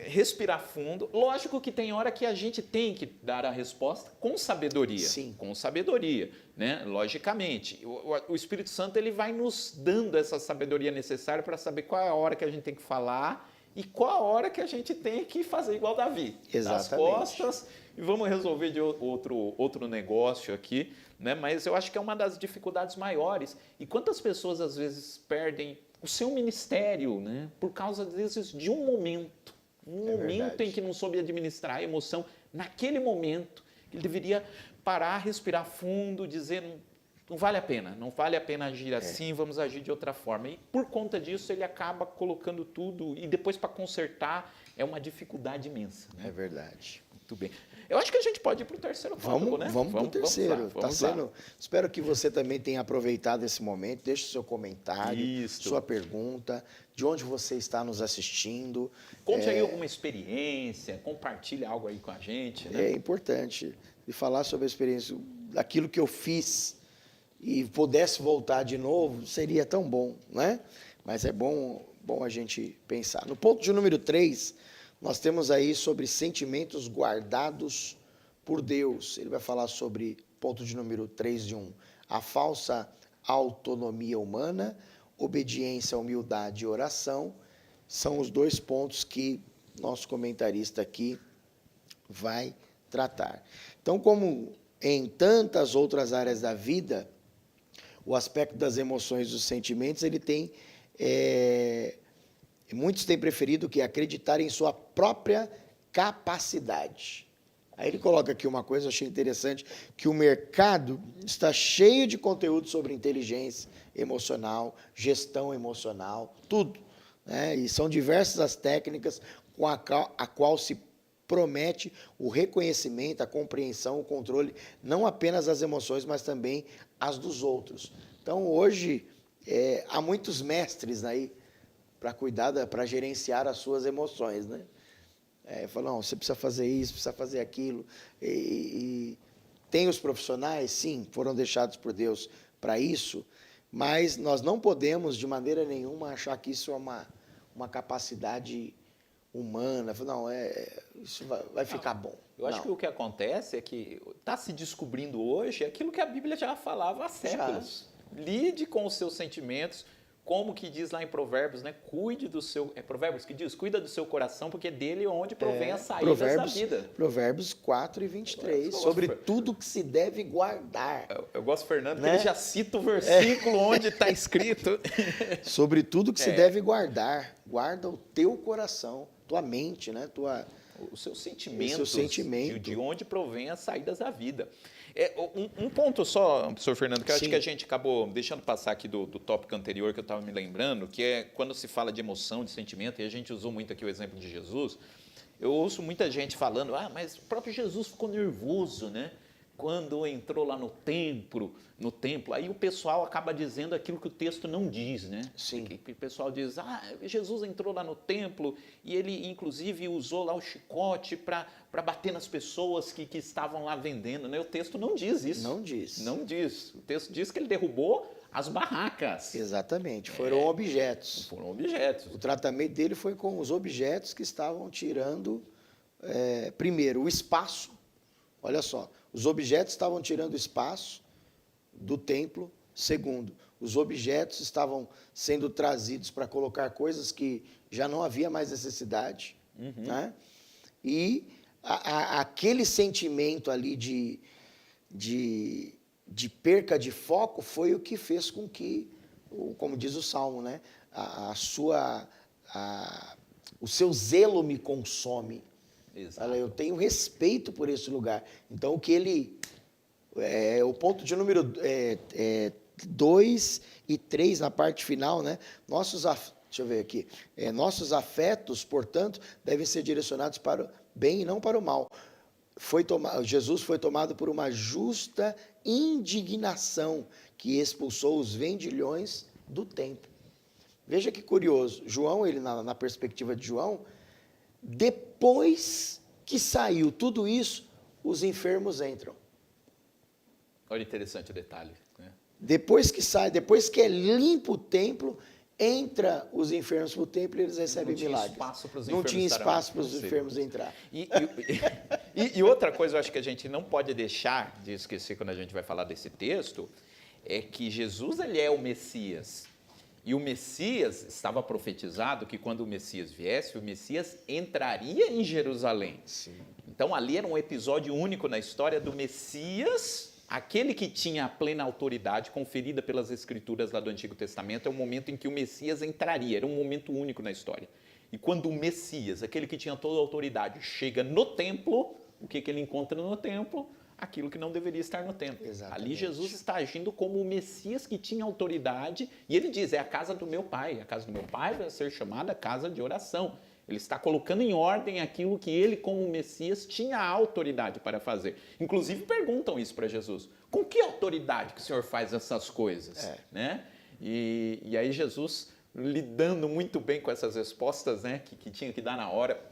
respirar fundo. Lógico que tem hora que a gente tem que dar a resposta com sabedoria. Sim. Com sabedoria, né? Logicamente. O Espírito Santo ele vai nos dando essa sabedoria necessária para saber qual é a hora que a gente tem que falar e qual a hora que a gente tem que fazer igual Davi. Exatamente. Das costas e vamos resolver de outro negócio aqui, né? Mas eu acho que é uma das dificuldades maiores. E quantas pessoas às vezes perdem o seu ministério, né? Por causa, às vezes, de um momento. Momento em que não soube administrar a emoção. Naquele momento, ele deveria parar, respirar fundo, dizer, não vale a pena agir assim, vamos agir de outra forma. E por conta disso, ele acaba colocando tudo, e depois para consertar, é uma dificuldade imensa. Né? É verdade. Muito bem. Eu acho que a gente pode ir para o terceiro tópico, né? Vamos para o terceiro. Espero que você também tenha aproveitado esse momento. Deixe o seu comentário, sua pergunta, de onde você está nos assistindo. Conte aí alguma experiência, compartilhe algo aí com a gente. Né? É importante. E falar sobre a experiência, daquilo que eu fiz e pudesse voltar de novo, seria tão bom, né? Mas é bom a gente pensar. No ponto de número 3, nós temos aí sobre sentimentos guardados por Deus. Ele vai falar sobre, ponto de número 3 de 1, a falsa autonomia humana, obediência, humildade e oração. São os 2 pontos que nosso comentarista aqui vai tratar. Então, como em tantas outras áreas da vida, o aspecto das emoções e dos sentimentos, ele tem... muitos têm preferido que acreditar em sua própria capacidade. Aí ele coloca aqui uma coisa, eu achei interessante, que o mercado está cheio de conteúdo sobre inteligência emocional, gestão emocional, tudo, né? E são diversas as técnicas com a qual se promete o reconhecimento, a compreensão, o controle, não apenas das emoções, mas também as dos outros. Então, hoje, há muitos mestres aí para cuidar, para gerenciar as suas emoções, né? Falam, você precisa fazer isso, precisa fazer aquilo. E tem os profissionais, sim, foram deixados por Deus para isso, mas nós não podemos, de maneira nenhuma, achar que isso é uma capacidade humana. Não, isso vai ficar bom. Eu acho que o que acontece é que está se descobrindo hoje aquilo que a Bíblia já falava há séculos. Lide com os seus sentimentos, como que diz lá em Provérbios, né? Cuide do seu... É Provérbios que diz? Cuida do seu coração, porque dele é onde provém as saídas da vida. Provérbios 4:23, sobre tudo que se deve guardar. Eu gosto, Fernando, né? Que ele já cita o versículo onde está escrito. Sobre tudo que se deve guardar. Guarda o teu coração, tua mente, né? Os seus sentimentos, de onde provém as saídas da vida. Um ponto só, professor Fernando, que eu acho que a gente acabou deixando passar aqui do tópico anterior que eu estava me lembrando, que é quando se fala de emoção, de sentimento, e a gente usou muito aqui o exemplo de Jesus, eu ouço muita gente falando, mas o próprio Jesus ficou nervoso, né? Quando entrou lá no templo, aí o pessoal acaba dizendo aquilo que o texto não diz, né? Sim. O pessoal diz, Jesus entrou lá no templo e ele, inclusive, usou lá o chicote para bater nas pessoas que estavam lá vendendo, né? O texto não diz isso. Não diz. Não diz. O texto diz que ele derrubou as barracas. Exatamente. Foram objetos. Foram objetos. O tratamento dele foi com os objetos que estavam tirando, primeiro, o espaço. Olha só. Os objetos estavam tirando espaço do templo. Segundo, os objetos estavam sendo trazidos para colocar coisas que já não havia mais necessidade. Né? E aquele sentimento ali de perca de foco foi o que fez com que, como diz o Salmo, né? O seu zelo me consome. Exato. Eu tenho respeito por esse lugar. Então, o que ele... o ponto de número 2 e 3, na parte final, né? Deixa eu ver aqui. Nossos afetos, portanto, devem ser direcionados para o bem e não para o mal. Jesus foi tomado por uma justa indignação que expulsou os vendilhões do templo. Veja que curioso. João, ele na perspectiva de João... Depois que saiu tudo isso, os enfermos entram. Olha, interessante o detalhe. Né? Depois que sai, depois que é limpo o templo, entra os enfermos para o templo e eles recebem milagres. Não tinha espaço para os enfermos entrar. E outra coisa, eu acho que a gente não pode deixar de esquecer quando a gente vai falar desse texto, é que Jesus, ele é o Messias. E o Messias, estava profetizado que quando o Messias viesse, o Messias entraria em Jerusalém. Sim. Então, ali era um episódio único na história do Messias, aquele que tinha a plena autoridade conferida pelas Escrituras lá do Antigo Testamento, é o momento em que o Messias entraria, era um momento único na história. E quando o Messias, aquele que tinha toda a autoridade, chega no templo, o que ele encontra no templo? Aquilo que não deveria estar no templo. Exatamente. Ali Jesus está agindo como o Messias que tinha autoridade, e ele diz, é a casa do meu pai. A casa do meu pai vai ser chamada casa de oração. Ele está colocando em ordem aquilo que ele, como Messias, tinha autoridade para fazer. Inclusive perguntam isso para Jesus. Com que autoridade que o Senhor faz essas coisas? Né? E aí Jesus, lidando muito bem com essas respostas, né, que tinha que dar na hora,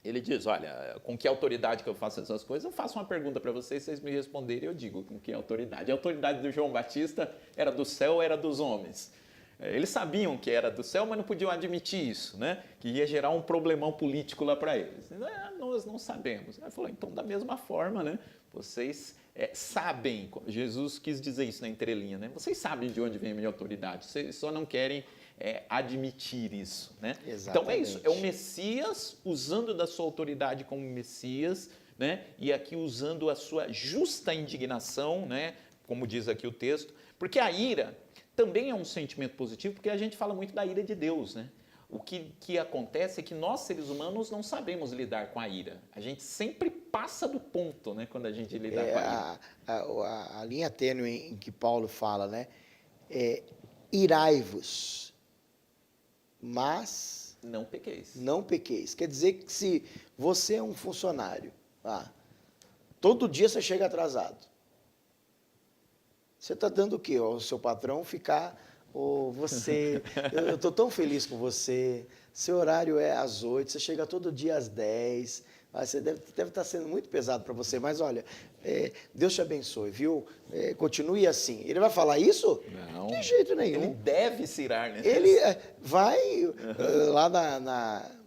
ele diz, olha, com que autoridade que eu faço essas coisas? Eu faço uma pergunta para vocês, vocês me responderem, eu digo com que autoridade. A autoridade do João Batista era do céu ou era dos homens? Eles sabiam que era do céu, mas não podiam admitir isso, né? Que ia gerar um problemão político lá para eles. Nós não sabemos. Ele falou, então, da mesma forma, né? Vocês sabem, Jesus quis dizer isso na entrelinha, né? Vocês sabem de onde vem a minha autoridade, vocês só não querem admitir isso, né? Exatamente. Então é isso, é o Messias usando da sua autoridade como Messias, né? E aqui usando a sua justa indignação, né? Como diz aqui o texto, porque a ira também é um sentimento positivo, porque a gente fala muito da ira de Deus, né? que acontece é que nós, seres humanos, não sabemos lidar com a ira. A gente sempre passa do ponto, né, quando a gente lida com a ira. A linha tênue em que Paulo fala, né? Irai-vos, mas Não pequeis. não pequeis. Quer dizer que se você é um funcionário, todo dia você chega atrasado, você está dando o quê? Ao seu patrão ficar, eu estou tão feliz com você, seu horário é às 8, você chega todo dia às 10, você deve estar sendo muito pesado para você, mas olha, Deus te abençoe, viu? Continue assim. Ele vai falar isso? Não. De jeito nenhum. Ele deve se irar, né? Ele vai lá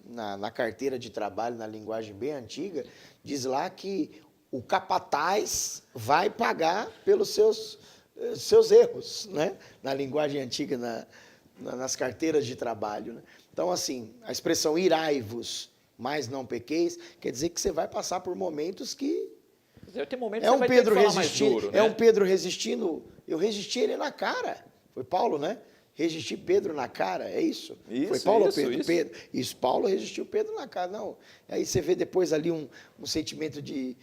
na carteira de trabalho, na linguagem bem antiga, diz lá que o capataz vai pagar pelos seus erros, né? Na linguagem antiga, nas carteiras de trabalho, né? Então, assim, a expressão irai-vos, mas não pequeis, quer dizer que você vai passar por momentos que Tem momentos é que um você vai ter Pedro que falar mais resistindo, duro, né? é um Pedro resistindo. Eu resisti ele na cara. Foi Paulo, né? Resisti Pedro na cara, é isso? Foi Paulo ou Pedro? Pedro. Isso, Paulo resistiu Pedro na cara, não. Aí você vê depois ali um sentimento de,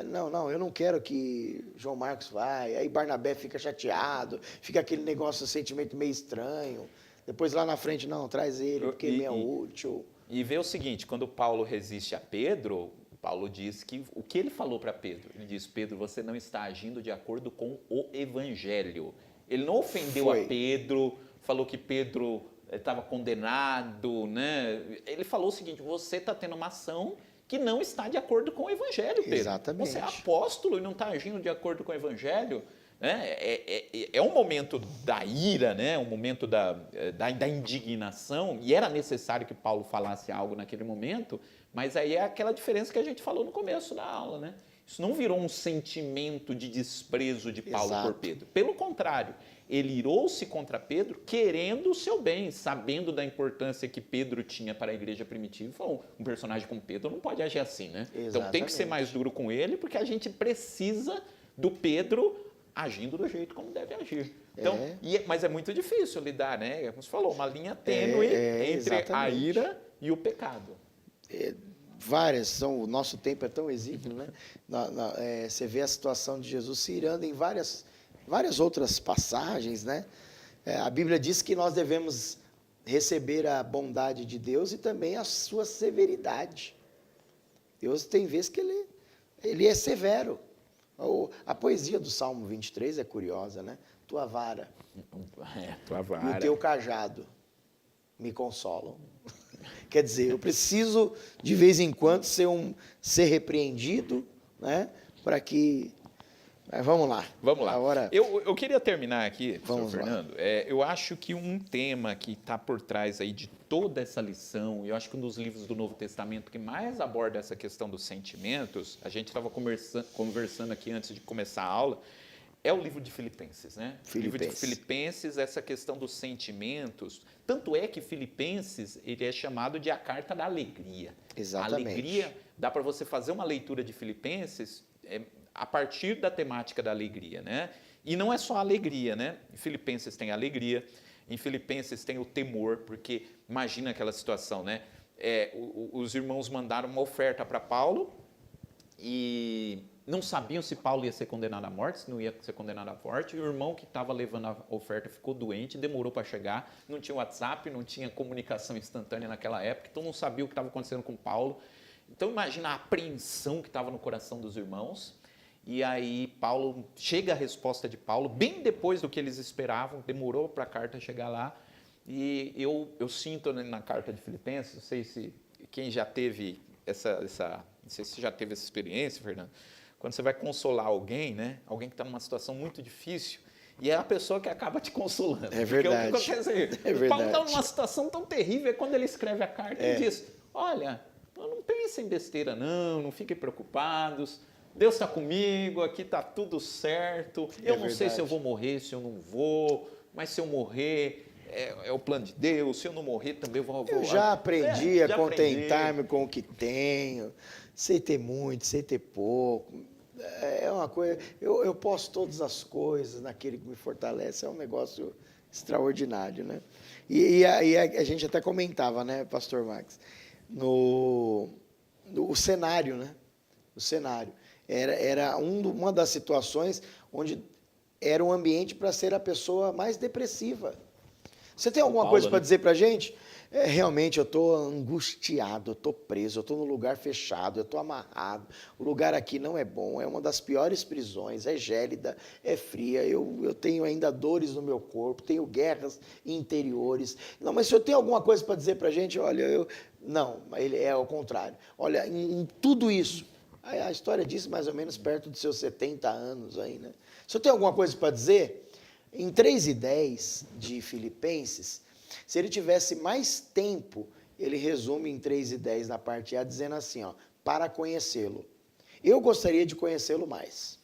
não, eu não quero que João Marcos vai. Aí Barnabé fica chateado, fica aquele negócio, um sentimento meio estranho. Depois lá na frente, não, traz ele, porque ele é útil. E vê o seguinte, quando Paulo resiste a Pedro, Paulo diz que o que ele falou para Pedro? Ele diz, Pedro, você não está agindo de acordo com o evangelho. Ele não ofendeu a Pedro, falou que Pedro estava condenado, né? Ele falou o seguinte, você está tendo uma ação que não está de acordo com o evangelho, Pedro. Exatamente. Você é apóstolo e não está agindo de acordo com o evangelho. É um momento da ira, né? Um momento da indignação, e era necessário que Paulo falasse algo naquele momento, mas aí é aquela diferença que a gente falou no começo da aula, né? Isso não virou um sentimento de desprezo de Paulo por Pedro. Pelo contrário, ele irou-se contra Pedro querendo o seu bem, sabendo da importância que Pedro tinha para a igreja primitiva. E falou, um personagem como Pedro não pode agir assim, né? Exatamente. Então tem que ser mais duro com ele, porque a gente precisa do Pedro agindo do jeito como deve agir. Então, mas é muito difícil lidar, né? Como você falou, uma linha tênue entre a ira e o pecado. O nosso tempo é tão exíguo, né? Você vê a situação de Jesus se irando em várias outras passagens, né? A Bíblia diz que nós devemos receber a bondade de Deus e também a sua severidade. Deus tem vezes que ele é severo. A poesia do Salmo 23 é curiosa, né? Tua vara, tua vara e o teu cajado me consolam. Quer dizer, eu preciso, de vez em quando, ser repreendido, né? Para que... Mas vamos lá. Vamos lá. Agora, eu queria terminar aqui, vamos professor Fernando. Eu acho que um tema que está por trás aí de toda essa lição, e eu acho que um dos livros do Novo Testamento que mais aborda essa questão dos sentimentos, a gente estava conversando aqui antes de começar a aula, é o livro de Filipenses, né? O livro de Filipenses, essa questão dos sentimentos. Tanto é que Filipenses ele é chamado de a carta da alegria. Exatamente. A alegria, dá para você fazer uma leitura de Filipenses a partir da temática da alegria, né? E não é só a alegria, né? Em Filipenses tem a alegria, em Filipenses tem o temor, porque imagina aquela situação, né? Os irmãos mandaram uma oferta para Paulo e não sabiam se Paulo ia ser condenado à morte, se não ia ser condenado à morte. E o irmão que estava levando a oferta ficou doente, demorou para chegar, não tinha WhatsApp, não tinha comunicação instantânea naquela época, então não sabia o que estava acontecendo com Paulo. Então imagina a apreensão que estava no coração dos irmãos. E aí chega a resposta de Paulo, bem depois do que eles esperavam, demorou para a carta chegar lá. E eu sinto na carta de Filipenses, não sei se quem já teve não sei se já teve essa experiência, Fernando, quando você vai consolar alguém, né? Alguém que está numa situação muito difícil, e é a pessoa que acaba te consolando. É verdade. Porque, quer dizer, Paulo está numa situação tão terrível, é quando ele escreve a carta e diz, olha, não pensem em besteira não fiquem preocupados, Deus está comigo, aqui está tudo certo, eu não sei se eu vou morrer, se eu não vou, mas se eu morrer... É o plano de Deus, se eu não morrer também eu vou... Eu já aprendi a contentar-me com o que tenho, sei ter muito, sei ter pouco. é uma coisa. Eu posso todas as coisas naquele que me fortalece, é um negócio extraordinário, né? E aí a gente até comentava, né, Pastor Max, o cenário, né? O cenário. Era uma das situações onde era um ambiente para ser a pessoa mais depressiva. Você tem alguma coisa para dizer para a gente? Realmente, eu estou angustiado, eu estou preso, eu estou num lugar fechado, eu estou amarrado, o lugar aqui não é bom, é uma das piores prisões, é gélida, é fria, eu tenho ainda dores no meu corpo, tenho guerras interiores. Não, mas se eu tenho alguma coisa para dizer para a gente, olha, não, ele é ao contrário. Olha, em tudo isso, a história diz mais ou menos perto dos seus 70 anos aí, né? Se eu tenho alguma coisa para dizer, em 3:10 de Filipenses, se ele tivesse mais tempo, ele resume em 3:10 na parte A, dizendo assim, ó, para conhecê-lo. Eu gostaria de conhecê-lo mais.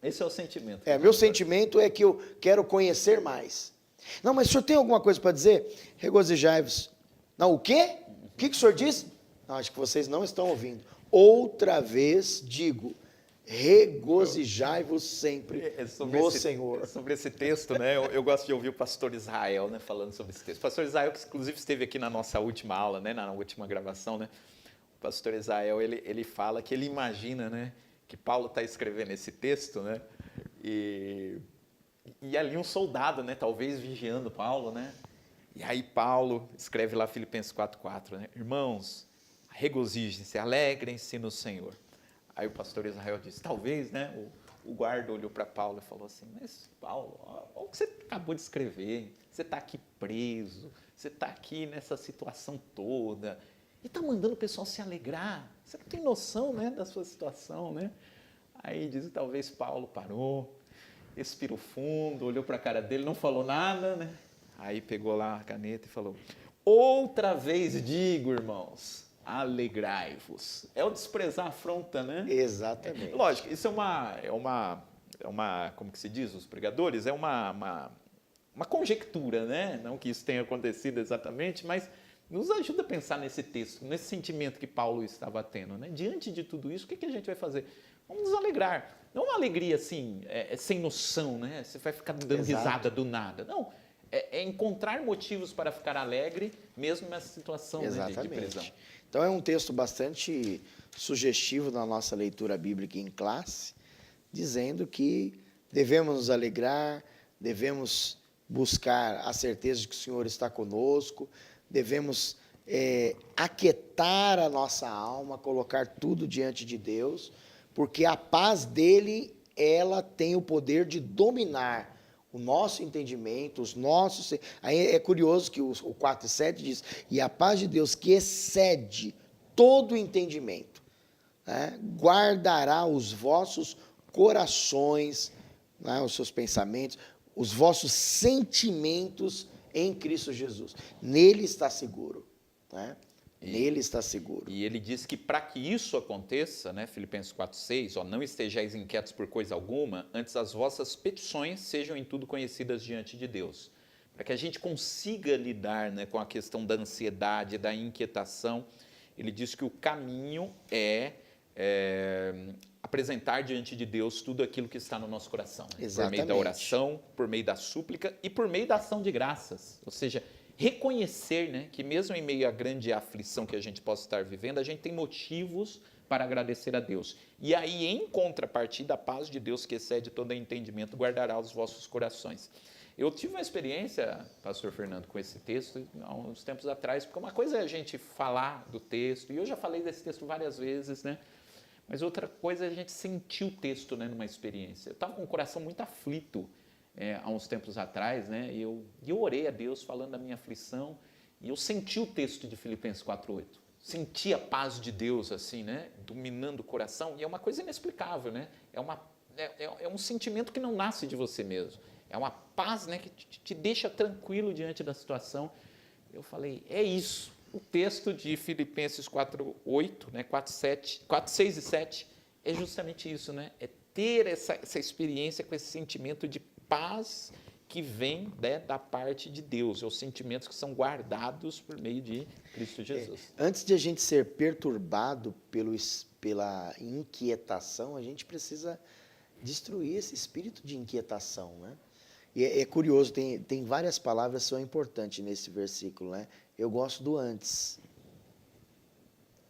Esse é o sentimento. Meu sentimento é que eu quero conhecer mais. Não, mas o senhor tem alguma coisa para dizer? Regozijai-vos. Não, o quê? O que o senhor disse? Não, acho que vocês não estão ouvindo. Outra vez digo, regozijai-vos sempre no Senhor. Sobre esse texto, né? Eu gosto de ouvir o pastor Israel, né, falando sobre esse texto. O pastor Israel, que inclusive esteve aqui na nossa última aula, né, na última gravação, né? O pastor Israel, ele fala que ele imagina, né, que Paulo está escrevendo esse texto, né? E ali um soldado, né, talvez vigiando Paulo, né? E aí Paulo escreve lá Filipenses 4:4, né? Irmãos, regozijem-se, alegrem-se no Senhor. Aí o pastor Israel disse, talvez, né? O guarda olhou para Paulo e falou assim, mas Paulo, olha o que você acabou de escrever, você está aqui preso, você está aqui nessa situação toda, e está mandando o pessoal se alegrar, você não tem noção, né, da sua situação, né? Aí diz, talvez Paulo parou, respirou fundo, olhou para a cara dele, não falou nada, né? Aí pegou lá a caneta e falou, outra vez digo, irmãos, alegrai-vos. É o desprezar a afronta, né? Exatamente. Lógico, isso é uma, como que se diz, os pregadores, é uma conjectura, né? Não que isso tenha acontecido exatamente, mas nos ajuda a pensar nesse texto, nesse sentimento que Paulo estava tendo, né? Diante de tudo isso, o que a gente vai fazer? Vamos nos alegrar. Não uma alegria assim, sem noção, né? Você vai ficar dando risada do nada. Não, é encontrar motivos para ficar alegre, mesmo nessa situação, né, de prisão. Então é um texto bastante sugestivo na nossa leitura bíblica em classe, dizendo que devemos nos alegrar, devemos buscar a certeza de que o Senhor está conosco, devemos aquietar a nossa alma, colocar tudo diante de Deus, porque a paz dele, ela tem o poder de dominar o nosso entendimento, os nossos... Aí é curioso que o 4:7 diz, e a paz de Deus que excede todo o entendimento, né, guardará os vossos corações, né, os seus pensamentos, os vossos sentimentos em Cristo Jesus. Nele está seguro, né? Nele está seguro. E ele diz que para que isso aconteça, né, Filipenses 4:6, ó, não estejais inquietos por coisa alguma, antes as vossas petições sejam em tudo conhecidas diante de Deus. Para que a gente consiga lidar, né, com a questão da ansiedade, da inquietação, ele diz que o caminho é apresentar diante de Deus tudo aquilo que está no nosso coração. Né? Por meio da oração, por meio da súplica e por meio da ação de graças. Ou seja, reconhecer, né, que mesmo em meio à grande aflição que a gente possa estar vivendo, a gente tem motivos para agradecer a Deus. E aí, em contrapartida, a paz de Deus que excede todo entendimento guardará os vossos corações. Eu tive uma experiência, pastor Fernando, com esse texto há uns tempos atrás, porque uma coisa é a gente falar do texto, e eu já falei desse texto várias vezes, né? Mas outra coisa é a gente sentir o texto, né, numa experiência. Eu estava com o coração muito aflito há uns tempos atrás, né? E eu orei a Deus falando da minha aflição, e eu senti o texto de Filipenses 4:8. Senti a paz de Deus, assim, né, dominando o coração, e é uma coisa inexplicável, né? É um sentimento que não nasce de você mesmo. É uma paz, né, que te deixa tranquilo diante da situação. Eu falei, é isso. O texto de Filipenses 4:8, né, 4:6 e 7, é justamente isso, né? É ter essa experiência com esse sentimento de paz que vem, né, da parte de Deus. É os sentimentos que são guardados por meio de Cristo Jesus. Antes de a gente ser perturbado pela inquietação, a gente precisa destruir esse espírito de inquietação, né? E é curioso, tem várias palavras que são importantes nesse versículo, né? Eu gosto do antes.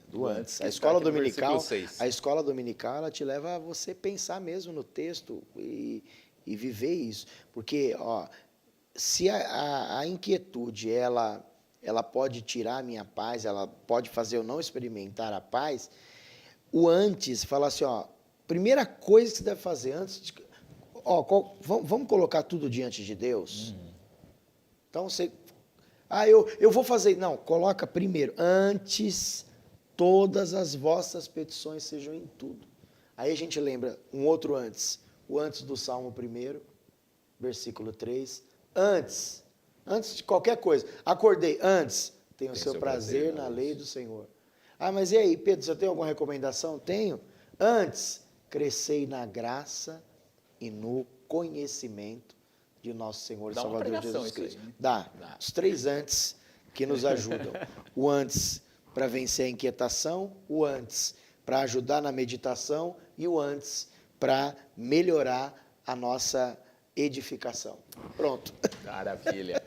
Do antes. A escola dominical, ela te leva a você pensar mesmo no texto e viver isso. Porque, ó, se a inquietude, ela pode tirar a minha paz, ela pode fazer eu não experimentar a paz, o antes fala assim, ó, primeira coisa que você deve fazer antes de... Ó, vamos colocar tudo diante de Deus? Então, você... eu vou fazer... Não, coloca primeiro, antes... Todas as vossas petições sejam em tudo. Aí a gente lembra um outro antes. O antes do Salmo 1, versículo 3. Antes de qualquer coisa. Acordei, antes. Tenho o seu prazer na lei do Senhor. Mas e aí, Pedro, você tem alguma recomendação? Tenho. Antes, crescei na graça e no conhecimento de nosso Senhor e Salvador Jesus Cristo. Dá. Os 3 antes que nos ajudam. O antes... para vencer a inquietação, o antes para ajudar na meditação e o antes para melhorar a nossa edificação. Pronto. Maravilha.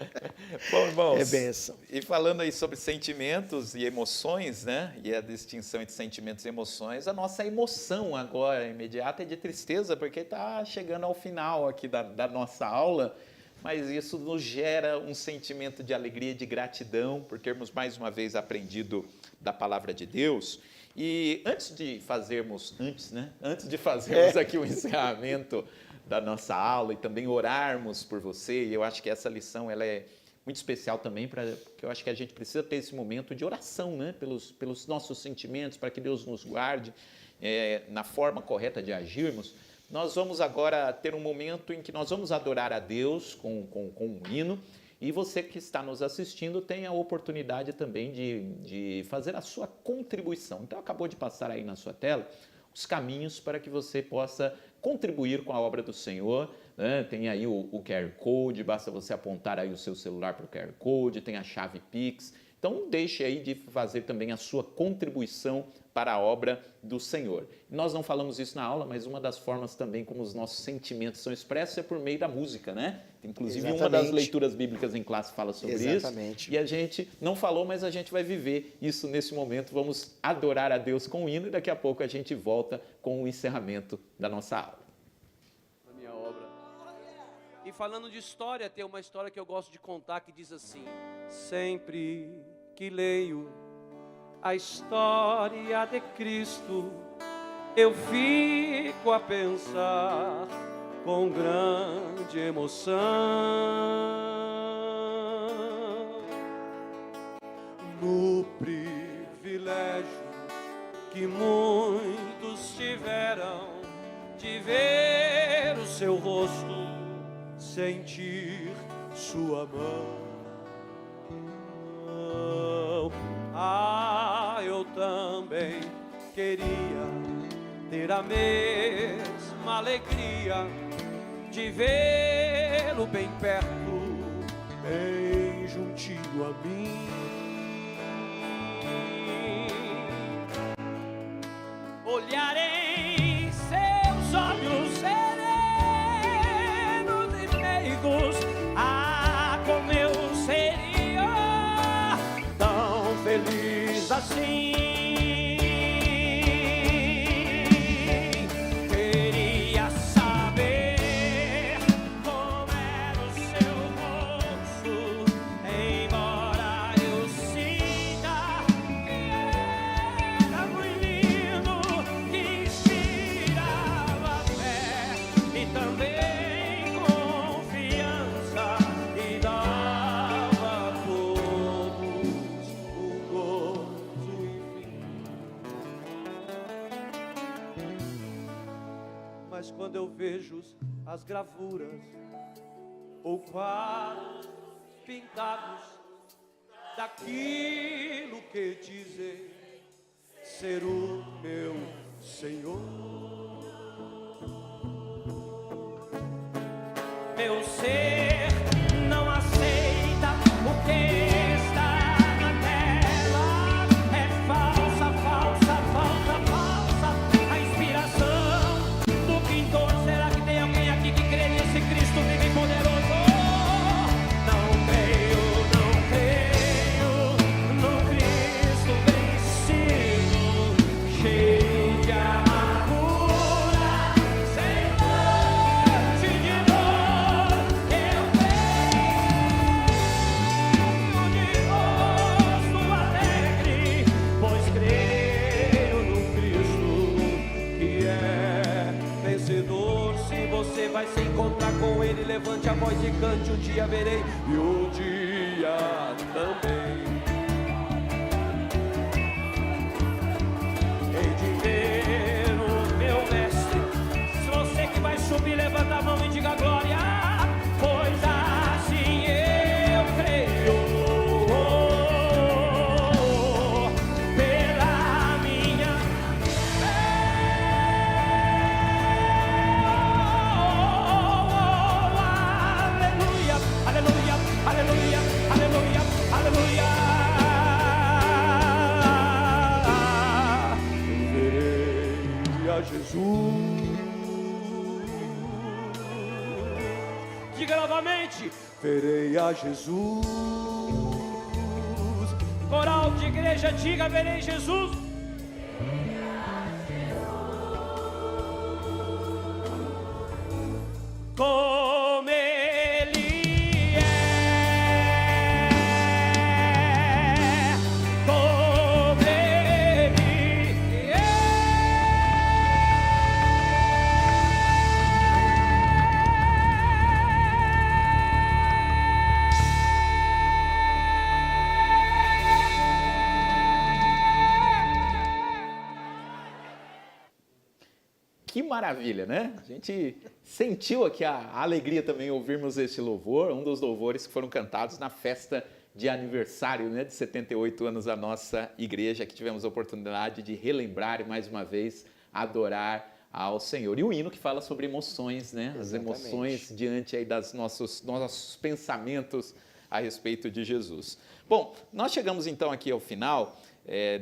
Bom, irmãos, é bênção. E falando aí sobre sentimentos e emoções, né? E a distinção entre sentimentos e emoções, a nossa emoção agora imediata é de tristeza, porque está chegando ao final aqui da nossa aula. Mas isso nos gera um sentimento de alegria e de gratidão por termos mais uma vez aprendido da palavra de Deus. E antes de fazermos aqui o encerramento da nossa aula e também orarmos por você, e eu acho que essa lição ela é muito especial também, porque eu acho que a gente precisa ter esse momento de oração, né? pelos nossos sentimentos, para que Deus nos guarde na forma correta de agirmos. Nós vamos agora ter um momento em que nós vamos adorar a Deus com um hino, e você que está nos assistindo tem a oportunidade também de fazer a sua contribuição. Então, acabou de passar aí na sua tela os caminhos para que você possa contribuir com a obra do Senhor, né? Tem aí o QR Code, basta você apontar aí o seu celular para o QR Code, tem a chave Pix. Então, deixe aí de fazer também a sua contribuição para a obra do Senhor. Nós não falamos isso na aula, mas uma das formas também como os nossos sentimentos são expressos é por meio da música, né? Inclusive, uma das leituras bíblicas em classe fala sobre isso. E a gente não falou, mas a gente vai viver isso nesse momento. Vamos adorar a Deus com o hino e daqui a pouco a gente volta com o encerramento da nossa aula. A minha obra. E falando de história, tem uma história que eu gosto de contar que diz assim: sempre que leio a história de Cristo, eu fico a pensar com grande emoção no privilégio que muitos tiveram de ver o seu rosto, sentir sua mão. Eu também queria ter a mesma alegria de vê-lo bem perto, bem juntinho a mim. Olhar em seus olhos serenos e meigos, como eu seria tão feliz assim. Queria saber como era o seu rosto, embora eu sinta que era muito lindo, que inspirava fé e também confiança e dava a todos o gozo e fim. Mas quando eu vejo as gravuras ou quadros pintados daquilo que dizem ser o meu Senhor, meu ser não aceita o que está na tela. É falsa, falsa, falsa, falsa dia verei, e um dia também hei de ver o meu mestre. Se você que vai subir, levanta a mão e diga glória, pois assim eu creio. Pela minha aleluia, aleluia, aleluia, aleluia, aleluia. Verei a Jesus. Diga novamente, verei a Jesus. Coral de igreja, diga, verei Jesus. Como Ele é, como Ele é. Que maravilha, né? A gente sentiu aqui a alegria também ouvirmos esse louvor, um dos louvores que foram cantados na festa de aniversário, né, de 78 anos da nossa igreja, que tivemos a oportunidade de relembrar e mais uma vez adorar ao Senhor. E o hino que fala sobre emoções, né? As Exatamente. emoções diante aí das nossos pensamentos a respeito de Jesus. Bom, nós chegamos então aqui ao final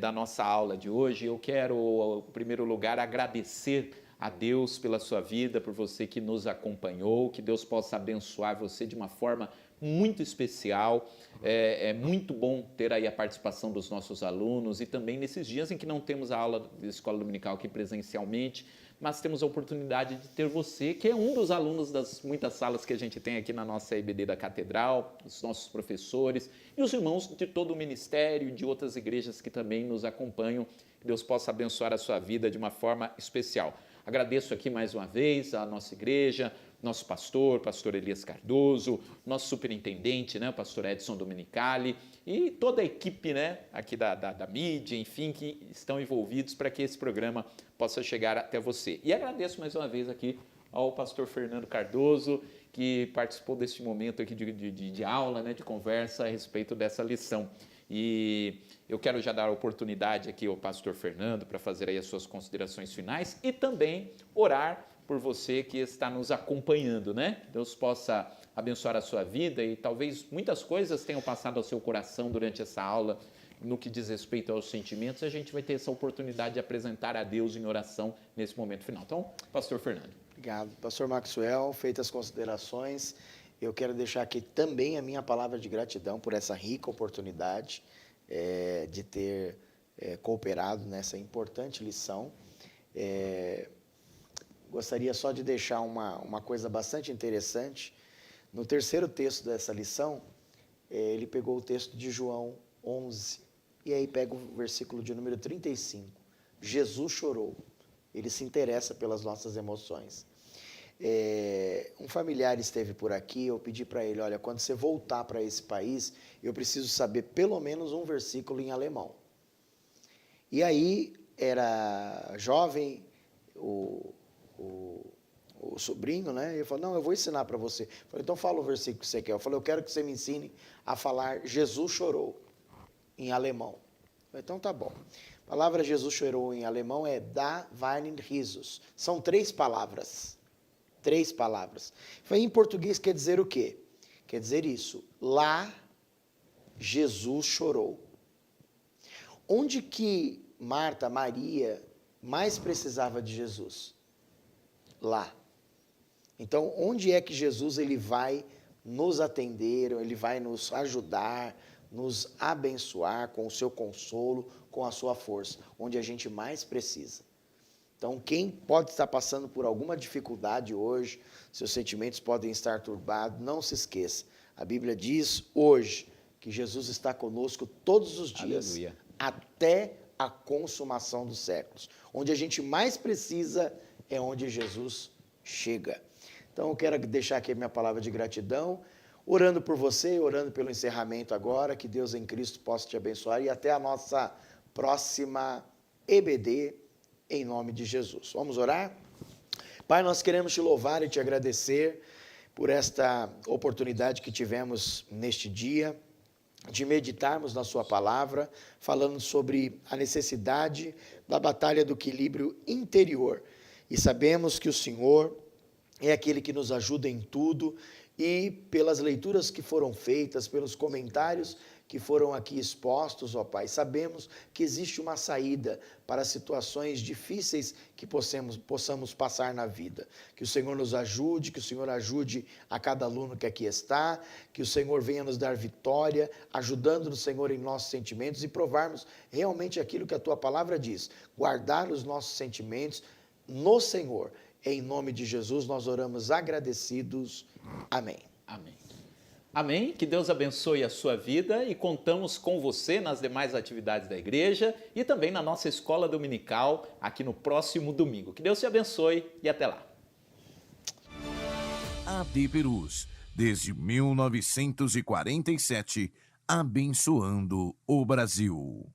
da nossa aula de hoje. Eu quero, em primeiro lugar, agradecer a Deus pela sua vida, por você que nos acompanhou, que Deus possa abençoar você de uma forma muito especial. É muito bom ter aí a participação dos nossos alunos e também nesses dias em que não temos a aula de escola dominical aqui presencialmente, mas temos a oportunidade de ter você, que é um dos alunos das muitas salas que a gente tem aqui na nossa EBD da Catedral, os nossos professores e os irmãos de todo o ministério e de outras igrejas que também nos acompanham. Que Deus possa abençoar a sua vida de uma forma especial. Agradeço aqui mais uma vez a nossa igreja, nosso pastor Elias Cardoso, nosso superintendente, né, o pastor Edson Domenicali e toda a equipe, né, aqui da mídia, enfim, que estão envolvidos para que esse programa possa chegar até você. E agradeço mais uma vez aqui ao pastor Fernando Cardoso, que participou deste momento aqui de aula, né, de conversa a respeito dessa lição. E eu quero já dar a oportunidade aqui ao pastor Fernando para fazer aí as suas considerações finais e também orar por você que está nos acompanhando, né? Deus possa abençoar a sua vida e talvez muitas coisas tenham passado ao seu coração durante essa aula no que diz respeito aos sentimentos. A gente vai ter essa oportunidade de apresentar a Deus em oração nesse momento final. Então, pastor Fernando. Obrigado. Pastor Maxwell, feitas as considerações, eu quero deixar aqui também a minha palavra de gratidão por essa rica oportunidade de ter cooperado nessa importante lição. Gostaria só de deixar uma coisa bastante interessante. No terceiro texto dessa lição, ele pegou o texto de João 11, e aí pega o versículo de número 35. Jesus chorou. Ele se interessa pelas nossas emoções. Um familiar esteve por aqui, eu pedi para ele, olha, quando você voltar para esse país, eu preciso saber pelo menos um versículo em alemão. E aí, era jovem, o sobrinho, né? Ele falou, não, eu vou ensinar para você. Eu falei, então fala o versículo que você quer. Eu falei, eu quero que você me ensine a falar Jesus chorou, em alemão. Eu falei, então tá bom. A palavra Jesus chorou em alemão é da weinen risos. São 3 palavras. 3 palavras. Em português quer dizer o quê? Quer dizer isso. Lá, Jesus chorou. Onde que Marta, Maria, mais precisava de Jesus? Lá. Então, onde é que Jesus ele vai nos atender, ele vai nos ajudar, nos abençoar com o seu consolo, com a sua força? Onde a gente mais precisa. Então, quem pode estar passando por alguma dificuldade hoje, seus sentimentos podem estar turbados, não se esqueça. A Bíblia diz hoje que Jesus está conosco todos os dias, aleluia, até a consumação dos séculos. Onde a gente mais precisa é onde Jesus chega. Então, eu quero deixar aqui a minha palavra de gratidão. orando por você, orando pelo encerramento agora, que Deus em Cristo possa te abençoar e até a nossa próxima EBD, em nome de Jesus. Vamos orar? Pai, nós queremos te louvar e te agradecer por esta oportunidade que tivemos neste dia, de meditarmos na sua palavra, falando sobre a necessidade da batalha do equilíbrio interior. E sabemos que o Senhor é aquele que nos ajuda em tudo, e pelas leituras que foram feitas, pelos comentários que foram aqui expostos, ó Pai, sabemos que existe uma saída para situações difíceis que possamos passar na vida. Que o Senhor nos ajude, que o Senhor ajude a cada aluno que aqui está, que o Senhor venha nos dar vitória, ajudando-nos, Senhor, em nossos sentimentos e provarmos realmente aquilo que a Tua palavra diz, guardar os nossos sentimentos no Senhor. Em nome de Jesus nós oramos agradecidos. Amém. Amém. Amém. Que Deus abençoe a sua vida e contamos com você nas demais atividades da igreja e também na nossa escola dominical aqui no próximo domingo. Que Deus te abençoe e até lá. AD Perus, desde 1947, abençoando o Brasil.